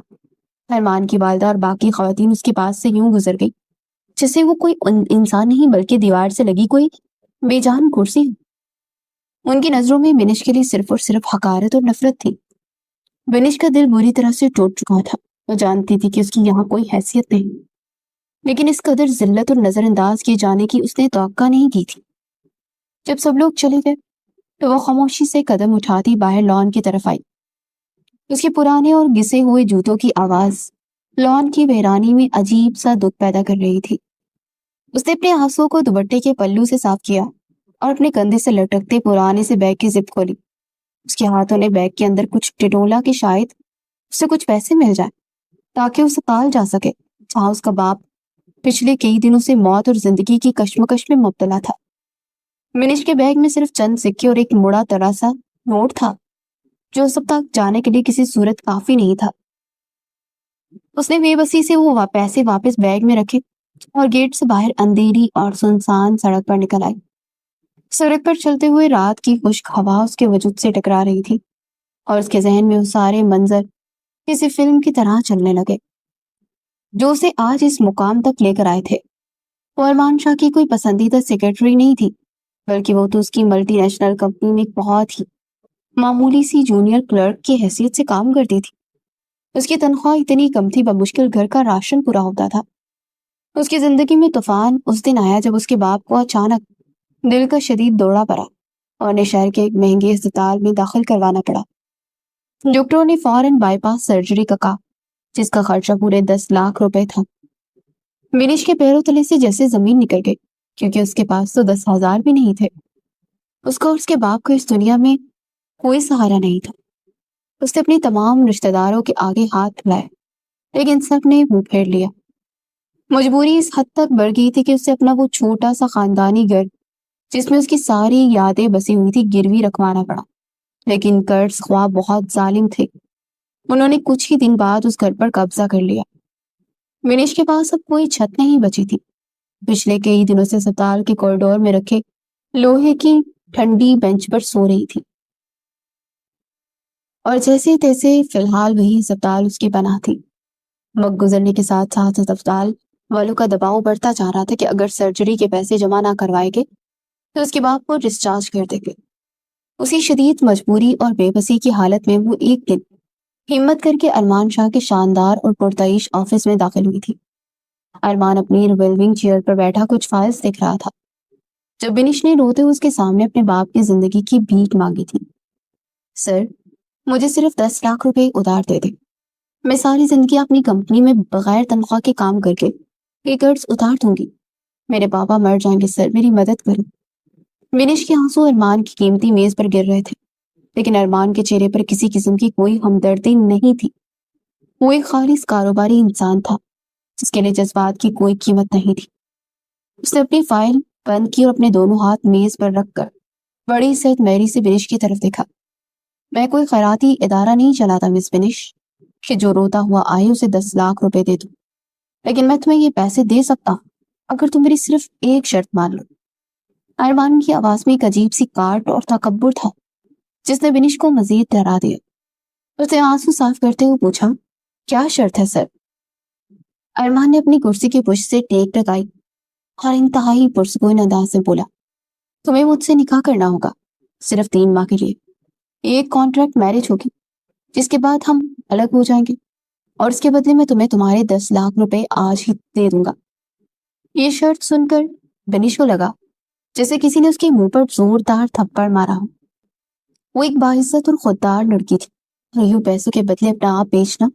ارمان کی والدہ اور باقی خواتین اس کے پاس سے یوں گزر گئی جیسے وہ کوئی انسان نہیں بلکہ دیوار سے لگی کوئی بے جان کرسی ہو۔ ان کی نظروں میں بنش کے لیے صرف اور صرف حقارت اور نفرت تھی۔ بنش کا دل بری طرح سے ٹوٹ چکا تھا۔ وہ جانتی تھی کہ اس کی یہاں کوئی حیثیت نہیں، لیکن اس قدر ذلت اور نظر انداز کیے جانے کی اس نے توقع نہیں کی تھی۔ جب سب لوگ چلے گئے تو وہ خاموشی سے قدم اٹھاتی باہر لان کی طرف آئی۔ اس کے پرانے اور گھسے ہوئے جوتوں کی آواز لان کی ویرانی میں عجیب سا دکھ پیدا کر رہی تھی۔ اس نے اپنے آنسوں کو دوپٹے کے پلو سے صاف کیا اور اپنے کندھے سے لٹکتے پرانے سے بیگ کی زپ کھولی۔ اس کے ہاتھوں نے بیگ کے اندر کچھ ٹٹولا کہ شاید اس سے کچھ پیسے مل جائے تاکہ اسے اسپتال جا سکے جہاں اس کا باپ پچھلے کئی دنوں سے موت اور زندگی کی کشمکش میں مبتلا تھا۔ منش کے بیگ میں صرف چند سکے اور ایک مڑا تڑا سا نوٹ تھا جو اس تک جانے کے لیے کسی صورت کافی نہیں تھا۔ اس نے بے بسی سے وہ پیسے واپس بیگ میں رکھے اور گیٹ سے باہر اندھیری اور سنسان سڑک پر نکل آئی۔ سڑک پر چلتے ہوئے رات کی خشک ہوا اس کے وجود سے ٹکرا رہی تھی اور اس کے ذہن میں وہ سارے منظر کسی فلم کی طرح چلنے لگے جو اسے آج اس مقام تک لے کر آئے تھے۔ وہ ارمان شاہ کی کوئی پسندیدہ سیکرٹری نہیں تھی، بلکہ وہ تو اس کی ملٹی نیشنل کمپنی میں ایک بہت ہی معمولی سی جونیئر کلرک کی حیثیت سے کام کرتی تھی۔ اس کی تنخواہ اتنی کم تھی بمشکل گھر کا راشن پورا ہوتا تھا۔ اس کی زندگی میں طوفان اس دن آیا جب اس کے باپ کو اچانک دل کا شدید دورہ پڑا اور انہیں شہر کے ایک مہنگے اسپتال میں داخل کروانا پڑا۔ ڈاکٹروں نے فوراً بائی پاس سرجری کا کہا جس کا خرچہ پورے 10 لاکھ روپے تھا۔ بنش کے پیروں تلے سے جیسے زمین نکل گئی کیونکہ اس کے پاس تو 10,000 بھی نہیں تھے۔ اس کو اور اس کے باپ کو اس دنیا میں کوئی سہارا نہیں تھا۔ اس نے اپنی تمام رشتہ داروں کے آگے ہاتھ پھیلائے لیکن سب نے منہ پھیر لیا۔ مجبوری اس حد تک بڑھ گئی تھی کہ اسے اپنا وہ چھوٹا سا خاندانی گھر جس میں اس کی ساری یادیں بسی ہوئی تھی گروی رکھوانا پڑا۔ لیکن قرض خواہ بہت ظالم تھے، انہوں نے کچھ ہی دن بعد اس گھر پر قبضہ کر لیا۔ منش کے پاس اب کوئی چھت نہیں بچی تھی۔ پچھلے کئی دنوں سے اسپتال کے کوریڈور میں رکھے لوہے کی ٹھنڈی بینچ پر سو رہی تھی اور جیسے تیسے فی الحال وہی اسپتال اس کی پناہ تھی۔ وقت گزرنے کے ساتھ ساتھ اسپتال والوں کا دباؤ بڑھتا جا رہا تھا کہ اگر سرجری کے پیسے جمع نہ کروائے گئے تو اس کے باپ کو ڈسچارج کر دیں گے۔ اسی شدید مجبوری اور بے بسی کی حالت میں وہ ایک دن ہمت کر کے ارمان شاہ کے شاندار اور پرتعیش آفس میں داخل ہوئی تھی۔ ارمان اپنی ریولونگ چیئر پر بیٹھا کچھ فائلز دیکھ رہا تھا جب بنش نے روتے ہوئے اس کے سامنے اپنے باپ کی زندگی کی بھیک مانگی تھی۔ سر، مجھے صرف 10 لاکھ روپے ادھار دے دیں، میں ساری زندگی اپنی کمپنی میں بغیر تنخواہ کے کام کر کے یہ قرض اتار دوں گی۔ میرے پاپا مر جائیں گے سر، میری مدد کریں۔ بنش کے آنسو ارمان کی قیمتی میز پر گر رہے تھے لیکن ارمان کے چہرے پر کسی قسم کی کوئی ہمدردی نہیں تھی۔ وہ ایک خالص کاروباری انسان تھا جس کے لیے جذبات کی کوئی قیمت نہیں تھی۔ اس نے اپنی فائل بند کی اور اپنے دونوں ہاتھ میز پر رکھ کر بڑی سخت میری سے بنش کی طرف دیکھا۔ میں کوئی خیراتی ادارہ نہیں چلاتا مس بنش کہ جو روتا ہوا آئے اسے 10 لاکھ روپے دے دوں، لیکن میں تمہیں یہ پیسے دے سکتا ہوں اگر تم میری صرف ایک شرط مان لو۔ ارمان کی آواز میں ایک عجیب سی کاٹ اور تکبر تھا جس نے بنش کو مزید ڈرا دیا۔ اس نے آنسو صاف کرتے ہوئے پوچھا، کیا شرط ہے سر؟ ارمان نے اپنی کرسی کی پشت سے ٹیک لگائی اور انتہائی پرسکون انداز سے بولا، تمہیں مجھ سے نکاح کرنا ہوگا صرف 3 ماہ کے لیے۔ ایک کانٹریکٹ میرج ہوگی جس کے بعد ہم الگ ہو جائیں گے اور اس کے بدلے میں تمہیں تمہارے 10 لاکھ روپے آج ہی دے دوں گا۔ یہ شرط سن کر بنش کو لگا جیسے کسی نے اس کے منہ پر زوردار تھپڑ مارا ہو۔ وہ ایک باعزت اور خوددار لڑکی تھی اور یوں پیسوں کے بدلے اپنا آپ بیچنا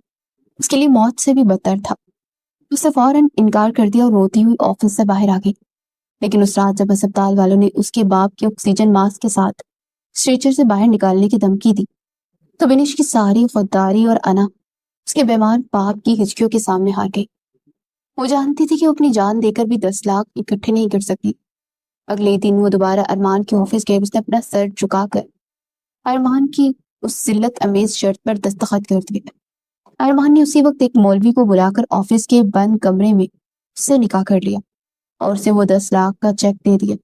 اس کے لیے موت سے بھی بدتر تھا۔ اس نے فوراً انکار کر دیا اور روتی ہوئی آفس سے باہر آ گئی۔ لیکن اس رات جب اسپتال والوں نے اس کے باپ کے آکسیجن ماسک کے ساتھ اسٹریچر سے باہر نکالنے کی دھمکی دی تو بنش کی ساری خودداری اور انا اس کے بیمار باپ کی ہچکیوں کے سامنے ہار گئی۔ وہ جانتی تھی کہ وہ اپنی جان دے کر بھی 10 لاکھ اکٹھے نہیں کر سکتی، اگلے دن وہ دوبارہ ارمان کے آفس گئے. اس نے اپنا سر جھکا کر ارمان کی اس ذلت امیز شرط پر دستخط کر دیے. ارمان نے اسی وقت ایک مولوی کو بلا کر آفس کے بند کمرے میں اس سے نکاح کر لیا اور اسے وہ 10 لاکھ کا چیک دے دیا.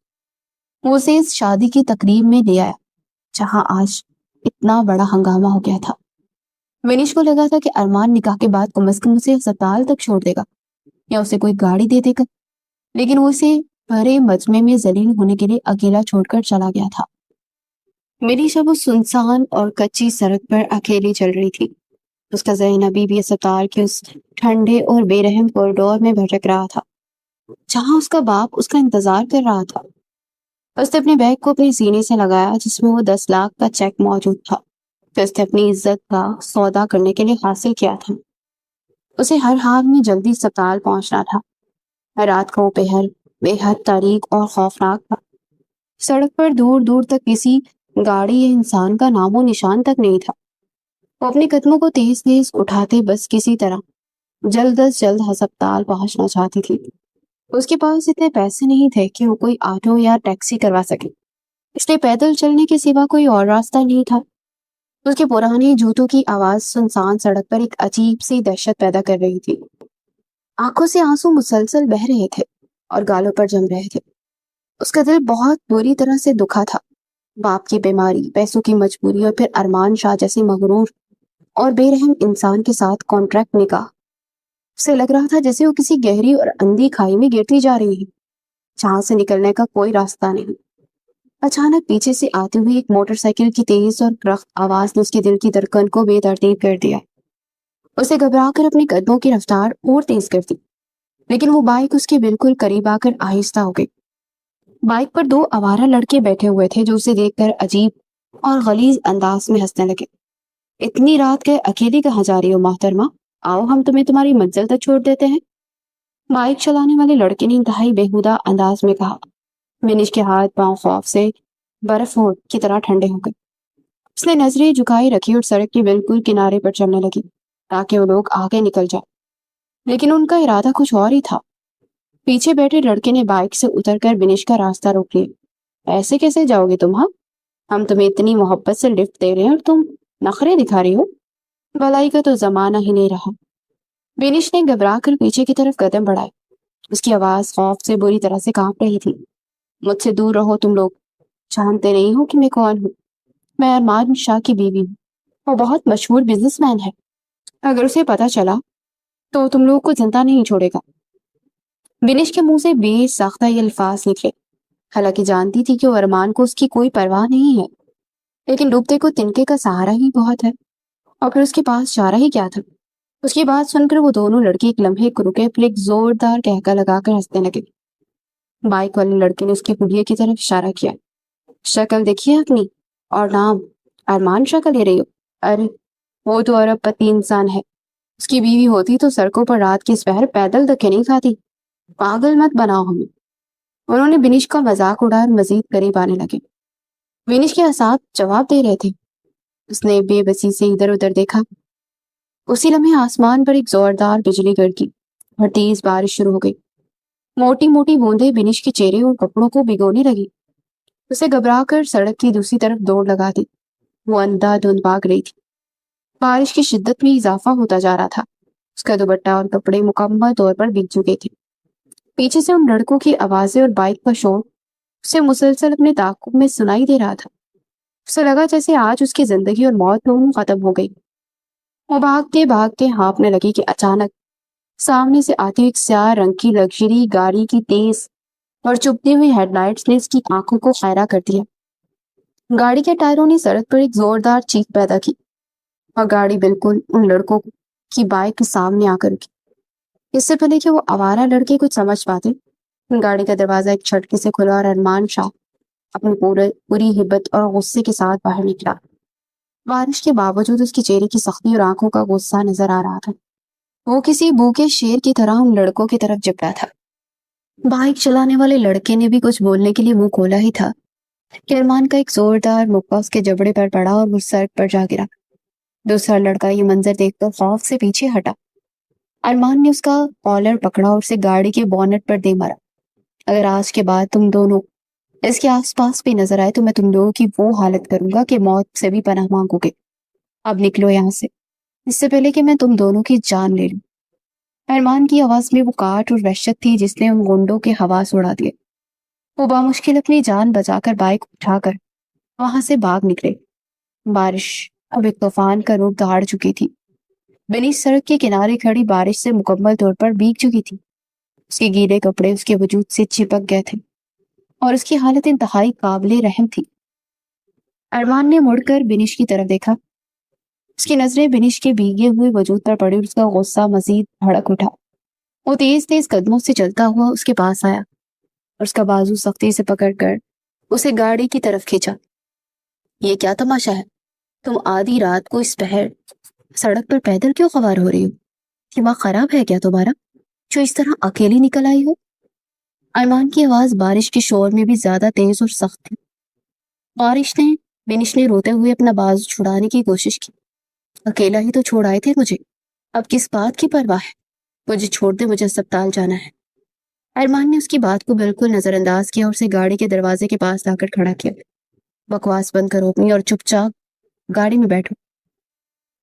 وہ اسے اس شادی کی تقریب میں لے آیا جہاں آج اتنا بڑا ہنگامہ ہو گیا تھا. ونیش کو لگا تھا کہ ارمان نکاح کے بعد کم از کم اسے اسپتال تک چھوڑ دے گا یا اسے کوئی گاڑی دے دے گا، لیکن وہ اسے بھرے مجمع میں ذلیل ہونے کے لیے اکیلا چھوڑ کر چلا گیا تھا. ونیش اب اس سنسان اور کچی سڑک پر اکیلی چل رہی تھی. اس کا ذہن ابھی بھی اسپتال کے اس ٹھنڈے اور بے رحم کوریڈور میں بھٹک رہا تھا جہاں اس کا باپ اس کا انتظار کر رہا تھا. اس نے اپنے بیگ کو اپنے سینے سے لگایا جس میں وہ 10 لاکھ کا چیک موجود تھا جو اس نے اپنی عزت کا سودا کرنے کے لیے حاصل کیا تھا. اسے ہر حال میں جلدی اسپتال پہنچنا تھا. رات کا وہ پہر بے حد تاریک اور خوفناک تھا. سڑک پر دور دور تک کسی گاڑی یا انسان کا نام و نشان تک نہیں تھا. وہ اپنے قدموں کو تیز تیز اٹھاتے بس کسی طرح جلد از جلد ہسپتال پہنچنا چاہتی تھی. اس کے پاس اتنے پیسے نہیں تھے کہ وہ کوئی آٹو یا ٹیکسی کروا سکے، اس لیے پیدل چلنے کے سوا کوئی اور راستہ نہیں تھا. اس کے پرانے جوتوں کی آواز سنسان سڑک پر ایک عجیب سی دہشت پیدا کر رہی تھی. آنکھوں سے آنسو مسلسل بہہ رہے تھے اور گالوں پر جم رہے تھے. اس کا دل بہت بری طرح سے دکھا تھا. باپ کی بیماری، پیسوں کی مجبوری اور پھر ارمان شاہ جیسے مغرور اور بے رحم انسان کے ساتھ کانٹریکٹ نکاح. اسے لگ رہا تھا جیسے وہ کسی گہری اور اندھی کھائی میں گرتی جا رہی ہے جہاں سے نکلنے کا کوئی راستہ نہیں. اچانک پیچھے سے آتی ہوئی ایک موٹر سائیکل کی تیز اور کرخت آواز نے اس کے دل کی دھڑکن کو بے ترتیب کر دیا. اسے گھبرا کر اپنے قدموں کی رفتار اور تیز کر دی، لیکن وہ بائک اس کے بالکل قریب آ کر آہستہ ہو گئی. بائک پر 2 آوارہ لڑکے بیٹھے ہوئے تھے جو اسے دیکھ کر عجیب اور غلیظ انداز میں ہنسنے لگے. اتنی رات کے اکیلی کہاں جا رہی ہو محترمہ؟ آؤ ہم تمہیں تمہاری منزل تک چھوڑ دیتے ہیں. بائک چلانے والے لڑکے نے انتہائی بےہودہ انداز میں کہا. ونیش کے ہاتھ پاؤں خوف سے برف کی طرح ٹھنڈے ہو گئے. اس نے نظریں جھکائے رکھی اور سڑک کے بالکل کنارے پر چلنے لگی تاکہ وہ لوگ آگے نکل جائے، لیکن ان کا ارادہ کچھ اور ہی تھا. پیچھے بیٹھے لڑکے نے بائک سے اتر کر ونیش کا راستہ روک لیا. ایسے کیسے جاؤ گے تم؟ ہم تمہیں اتنی محبت سے لفٹ دے رہے ہیں اور تم نخرے دکھا رہی ہو. بھلائی کا تو زمانہ ہی نہیں رہا. ونیش نے گھبرا کر پیچھے کی طرف قدم بڑھائے. اس کی آواز خوف سے بری طرح سے کانپ رہی تھی. مجھ سے دور رہو تم لوگ. جانتے نہیں ہو کہ میں کون ہوں. میں ارمان شاہ کی بیوی ہوں. وہ بہت مشہور بزنس مین ہے. اگر اسے پتا چلا تو تم لوگوں کو زندہ نہیں چھوڑے گا. ونیش کے منہ سے بے ساختہ یہ الفاظ نکلے. حالانکہ جانتی تھی کہ وہ ارمان کو اس کی کوئی پرواہ نہیں ہے، لیکن ڈوبتے کو تنکے کا سہارا ہی بہت ہے، اور پھر اس کے پاس چارہ ہی کیا تھا. اس کی بات سن کر وہ دونوں لڑکے ایک لمحے کو رکے، پھر ایک زوردار کہکا لگا کر ہنسنے لگے. بائک والے لڑکے نے اس کی کڑیے کی طرف اشارہ کیا. شکل دیکھیے اپنی، اور نام ارمان شاہ کا لے رہی ہو؟ ارے وہ تو ارب پتی انسان ہے. اس کی بیوی ہوتی تو سڑکوں پر رات کی سپہر پیدل دھکے نہیں کھاتی. پاگل مت بناؤ ہمیں. انہوں نے ونیش کا مذاق اڑا اور مزید قریب آنے لگے. ونیش کے اعصاب جواب دے رہے تھے. اس نے بے بسی سے ادھر ادھر دیکھا. اسی لمحے آسمان پر ایک زوردار بجلی گڑکی اور تیز بارش شروع ہو گئی. موٹی موٹی بوندیں ونیش کے چہرے اور کپڑوں کو بھگونے لگی. اسے گھبرا کر سڑک کی دوسری طرف دوڑ لگا دی. وہ اندھا دھند بھاگ رہی تھی. بارش کی شدت میں اضافہ ہوتا جا رہا تھا. اس کا دوپٹہ اور کپڑے مکمل طور پر بھیگ چکے تھے. پیچھے سے ان لڑکوں کی آوازیں اور بائک کا شور اسے مسلسل اپنے تعاقب میں سنائی دے رہا تھا. اسے لگا جیسے آج اس کی زندگی اور موت دونوں ختم ہو گئی. وہ بھاگتے بھاگتے ہانپنے لگی کہ اچانک سامنے سے آتی ایک سیاہ رنگ کی لگژری گاڑی کی تیز اور چبھتی ہوئی ہیڈ لائٹس نے اس کی آنکھوں کو خیرہ کر دیا. گاڑی کے ٹائروں نے سڑک پر ایک زوردار چیخ پیدا کی اور گاڑی بالکل ان لڑکوں کی بائک کے سامنے آ کر رکی. اس سے پہلے کہ وہ آوارہ لڑکے کچھ سمجھ پاتے، گاڑی کا دروازہ ایک جھٹکے سے کھلا اور ارمان شاہ اپنی پوری ہبت اور غصے کے ساتھ باہر نکلا. بارش کے باوجود اس کے چہرے کی سختی اور آنکھوں کا غصہ نظر آ رہا تھا. وہ کسی بھوکے شیر کی طرح ان لڑکوں کی طرف جھکا تھا. بائک چلانے والے لڑکے نے بھی کچھ بولنے کے لیے منہ کھولا ہی تھا کہ ارمان کا ایک زوردار مکہ اس کے جبڑے پر پڑا اور وہ سڑک پر جا گرا. دوسرا لڑکا یہ منظر دیکھ کر خوف سے پیچھے ہٹا. ارمان نے اس کا کالر پکڑا اور اسے گاڑی کے بونٹ پر دے مارا. اگر آج کے بعد تم دونوں اس کے آس پاس بھی نظر آئے تو میں تم لوگوں کی وہ حالت کروں گا کہ موت سے بھی پناہ مانگو گے۔ اب نکلو یہاں سے، اس سے پہلے کہ میں تم دونوں کی جان لے لوں۔ ارمان کی آواز میں وہ کاٹ اور وحشت تھی جس نے ان گنڈوں کے حواس اڑا دیے۔ وہ بامشکل اپنی جان بچا کر بائک اٹھا کر وہاں سے بھاگ نکلے۔ بارش اب ایک طوفان کا روپ دھاڑ چکی تھی۔ بنی سڑک کے کنارے کھڑی بارش سے مکمل طور پر بھیگ چکی تھی۔ اس کے گیلے کپڑے اس کے وجود سے چپک گئے تھے اور اس کی حالت انتہائی قابل رحم تھی۔ ارمان نے مڑ کر بنش کی طرف دیکھا۔ اس کی نظریں بنش کے بھیگے ہوئے وجود پر پڑی اور اس کا غصہ مزید بھڑک اٹھا۔ وہ تیز تیز قدموں سے چلتا ہوا اس کے پاس آیا اور اس کا بازو سختی سے پکڑ کر اسے گاڑی کی طرف کھینچا۔ یہ کیا تماشا ہے؟ تم آدھی رات کو اس پہر سڑک پر پیدل کیوں سوار ہو رہی ہو؟ دماغ خراب ہے کیا تمہارا جو اس طرح اکیلی نکل آئی ہو؟ ارمان کی آواز بارش کے شور میں بھی زیادہ تیز اور سخت تھی۔ بنش نے روتے ہوئے اپنا بازو چھڑانے کی کوشش کی۔ اکیلا ہی تو چھوڑ آئے تھے مجھے، اب کس بات کی پرواہ ہے؟ مجھے چھوڑ دے، مجھے اسپتال جانا ہے۔ ارمان نے اس کی بات کو بالکل نظر انداز کیا اور اسے گاڑی کے دروازے کے پاس لا کر کھڑا کیا۔ بکواس بند کرو اپنی اور چپ چاپ گاڑی میں بیٹھو۔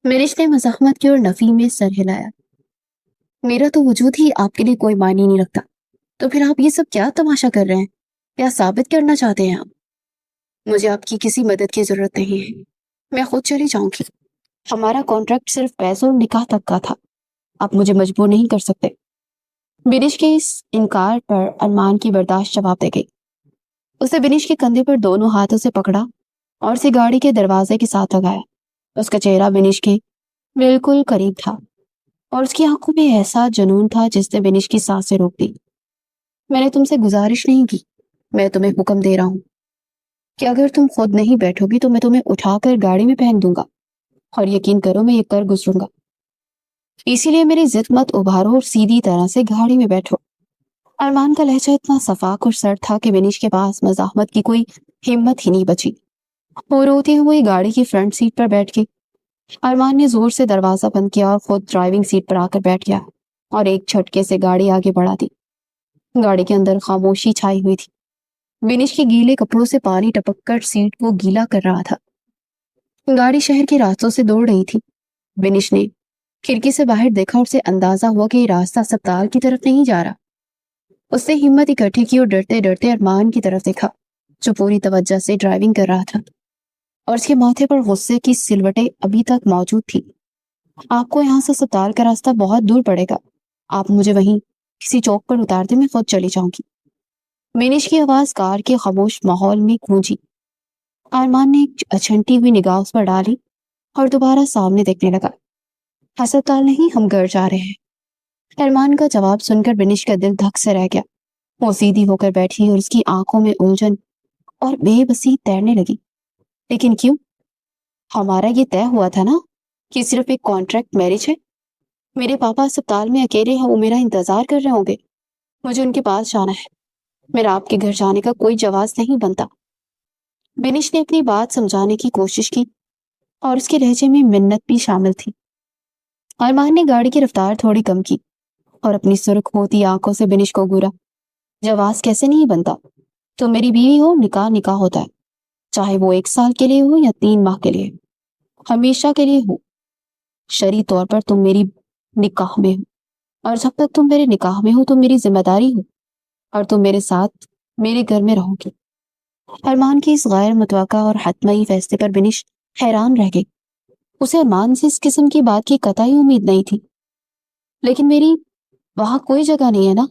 بنش نے مزاحمت کی اور نفی میں سر ہلایا۔ میرا تو وجود ہی آپ کے لیے کوئی معنی نہیں رکھتا، تو پھر آپ یہ سب کیا تماشا کر رہے ہیں؟ کیا ثابت کرنا چاہتے ہیں آپ؟ مجھے آپ کی کسی مدد کی ضرورت نہیں ہے، میں خود چلی جاؤں گی۔ ہمارا کانٹریکٹ صرف پیسوں اور نکاح تک کا تھا، آپ مجھے مجبور نہیں کر سکتے۔ بنش کے اس انکار پر ارمان کی برداشت جواب دے گئی۔ اسے بنش کے کندھے پر دونوں ہاتھوں سے پکڑا اور اسے گاڑی کے دروازے کے ساتھ لگایا۔ اس کا چہرہ بنش کے بالکل قریب تھا اور اس کی آنکھوں میں ایسا جنون تھا جس نے بنش کی سانسیں روک دی۔ میں نے تم سے گزارش نہیں کی، میں تمہیں حکم دے رہا ہوں کہ اگر تم خود نہیں بیٹھو گی تو میں تمہیں اٹھا کر گاڑی میں پھینک دوں گا، اور یقین کرو میں یہ کر گزروں گا۔ اسی لیے میری ضد مت ابھارو اور سیدھی طرح سے گاڑی میں بیٹھو۔ ارمان کا لہجہ اتنا صفاق اور سرد تھا کہ بنش کے پاس مزاحمت کی کوئی ہمت ہی نہیں بچی۔ وہ روتے ہوئے گاڑی کی فرنٹ سیٹ پر بیٹھ گئی۔ ارمان نے زور سے دروازہ بند کیا اور خود ڈرائیونگ سیٹ پر آ کر بیٹھ گیا اور ایک جھٹکے سے گاڑی آگے بڑھا دی۔ گاڑی کے اندر خاموشی چھائی ہوئی تھی۔ بنش کے گیلے کپڑوں سے پانی ٹپک کر سیٹ کو گیلا کر رہا تھا۔ گاڑی شہر کے راستوں سے دوڑ رہی تھی۔ بنش نے کھڑکی سے باہر دیکھا اور اسے اندازہ ہوا کہ یہ راستہ اسپتال کی طرف نہیں جا رہا۔ اس نے ہمت اکٹھی کی اور ڈرتے ڈرتے ارمان کی طرف دیکھا جو پوری توجہ سے ڈرائیونگ کر رہا تھا اور اس کے ماتھے پر غصے کی سلوٹیں ابھی تک موجود تھی۔ آپ کو یہاں سے اسپتال کا راستہ بہت دور پڑے گا، آپ مجھے وہیں کسی چوک پر اتار دیں، میں خود چلی جاؤں گی۔ بنش کی آواز کار کے خاموش ماحول میں گونجی۔ ارمان نے ایک اچھنٹی ہوئی نگاہ اس پر ڈالی اور دوبارہ سامنے دیکھنے لگا۔ ہسپتال نہیں، ہم گھر جا رہے ہیں۔ ارمان کا جواب سن کر بنش کا دل دھک سے رہ گیا۔ وہ سیدھی ہو کر بیٹھی اور اس کی آنکھوں میں الجھن اور بے بسی تیرنے لگی۔ لیکن کیوں؟ ہمارا یہ طے ہوا تھا نا کہ صرف ایک کانٹریکٹ میرج ہے۔ میرے پاپا اسپتال میں اکیلے ہیں، وہ میرا انتظار کر رہے ہوں گے، مجھے ان کے پاس جانا ہے، میرا آپ کے گھر جانے کا کوئی جواز نہیں بنتا۔ بنش نے اپنی بات سمجھانے کی کوشش کی اور اس کے لہجے میں منت بھی شامل تھی۔ ارمان نے گاڑی کی رفتار تھوڑی کم کی اور اپنی سرخ ہوتی آنکھوں سے بنش کو گھورا۔ جواز کیسے نہیں بنتا؟ تو میری بیوی ہو، نکاح نکاح ہوتا ہے، چاہے وہ 1 سال کے لیے ہو یا 3 ماہ کے لیے، ہمیشہ کے لیے ہو۔ شرعی طور پر تم میری نکاح میں ہو، اور جب تک تم میرے نکاح میں ہو تو میری ذمہ داری ہو اور تم میرے ساتھ میرے گھر میں رہو گی۔ ارمان کی اس غیر متوقع اور حتمی فیصلے پر بنش حیران رہ گئی۔ اسے ارمان سے اس قسم کی بات کی قطعی امید نہیں تھی۔ لیکن میری وہاں کوئی جگہ نہیں ہے نا؟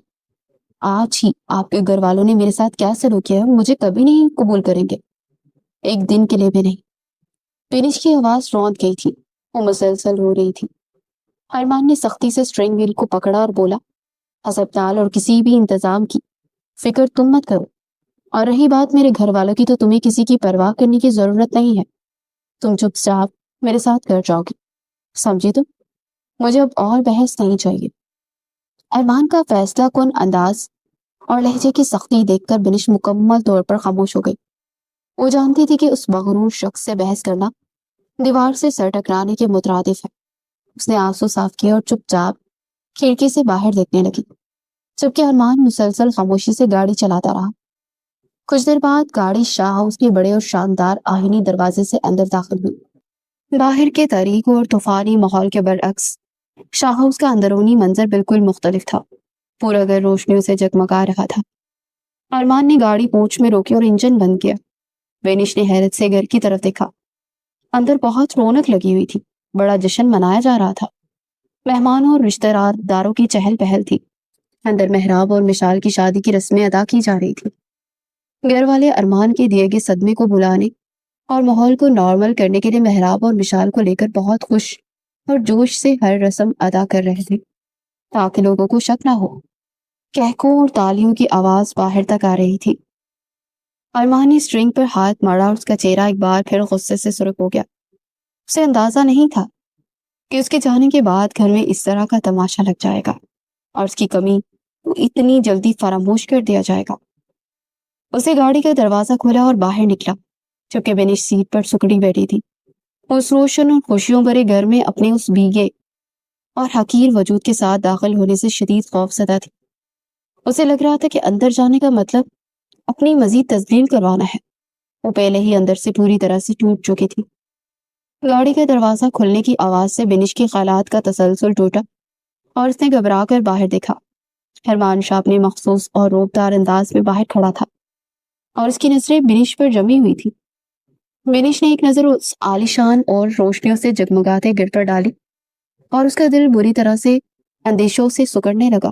آج ہی آپ کے گھر والوں نے میرے ساتھ کیا سلوک کیا ہے مجھے کبھی نہیں قبول کریں گے، ایک دن کے لیے بھی نہیں۔ بنش کی آواز روند گئی تھی، وہ مسلسل رو رہی تھی۔ ارمان نے سختی سے اسٹرنگ وہیل کو پکڑا اور بولا، اسپتال اور کسی بھی انتظام کی فکر تم مت کرو، اور رہی بات میرے گھر والوں کی تو تمہیں کسی کی پرواہ کرنے کی ضرورت نہیں ہے، تم چپ چاپ میرے ساتھ گھر جاؤ گی، سمجھی تم؟ مجھے اب اور بحث نہیں چاہیے۔ ارمان کا فیصلہ کن انداز اور لہجے کی سختی دیکھ کر بنش مکمل طور پر خاموش ہو گئی۔ وہ جانتی تھی کہ اس مغرور شخص سے بحث کرنا دیوار سے سر ٹکرانے کے مترادف ہے۔ اس نے آنسو صاف کیے اور چپ چاپ کھڑکی سے باہر دیکھنے لگی، جبکہ ارمان مسلسل خاموشی سے گاڑی چلاتا رہا۔ کچھ دیر بعد گاڑی شاہ ہاؤس کے بڑے اور شاندار آہنی دروازے سے اندر داخل ہوئی۔ باہر کے تاریک اور طوفانی ماحول کے برعکس شاہ ہاؤس کا اندرونی منظر بالکل مختلف تھا۔ پورا گھر روشنیوں سے جگمگا رہا تھا۔ ارمان نے گاڑی پونچھ میں روکی اور انجن بند کیا۔ وینش نے حیرت سے گھر کی طرف دیکھا۔ اندر بہت رونق لگی ہوئی تھی، بڑا جشن منایا جا رہا تھا۔ مہمانوں اور رشتہ داروں کی چہل پہل تھی۔ اندر محراب اور مشال کی شادی کی رسمیں ادا کی جا رہی تھی۔ گھر والے ارمان کے دیے گئے صدمے کو بلانے اور ماحول کو نارمل کرنے کے لیے محراب اور مشال کو لے کر بہت خوش اور جوش سے ہر رسم ادا کر رہے تھے، تاکہ لوگوں کو شک نہ ہو۔ کہکوں اور تالیوں کی آواز باہر تک آ رہی تھی۔ ارمان نے اسٹرنگ پر ہاتھ مارا اور اس کا چہرہ ایک بار پھر غصے سے سرخ ہو گیا۔ اسے اندازہ نہیں تھا کہ اس کے جانے کے بعد گھر میں اس طرح کا تماشا لگ جائے گا اور اس کی کمی کو اتنی جلدی فراموش کر دیا جائے گا۔ اسے گاڑی کا دروازہ کھولا اور باہر نکلا، جبکہ بینش سیٹ پر سکڑی بیٹھی تھی۔ اس روشن اور خوشیوں بھرے گھر میں اپنے اس بھیگے اور حقیر وجود کے ساتھ داخل ہونے سے شدید خوف زدہ تھی۔ اسے لگ رہا تھا کہ اندر جانے کا مطلب اپنی مزید تذلیل کروانا ہے۔ وہ پہلے ہی اندر سے پوری طرح سے ٹوٹ چکی تھی۔ گاڑی کا دروازہ کھلنے کی آواز سے بینش کے خیالات کا تسلسل ٹوٹا اور اس نے گھبرا کر باہر دیکھا۔ ارمان شاہ اپنے مخصوص اور روبدار انداز میں باہر کھڑا تھا اور اس کی نظریں بینش پر جمی ہوئی تھی۔ بینش نے ایک نظر اس عالیشان اور روشنیوں سے جگمگاتے گھر پر ڈالی اور اس کا دل بری طرح سے اندیشوں سے سکڑنے لگا۔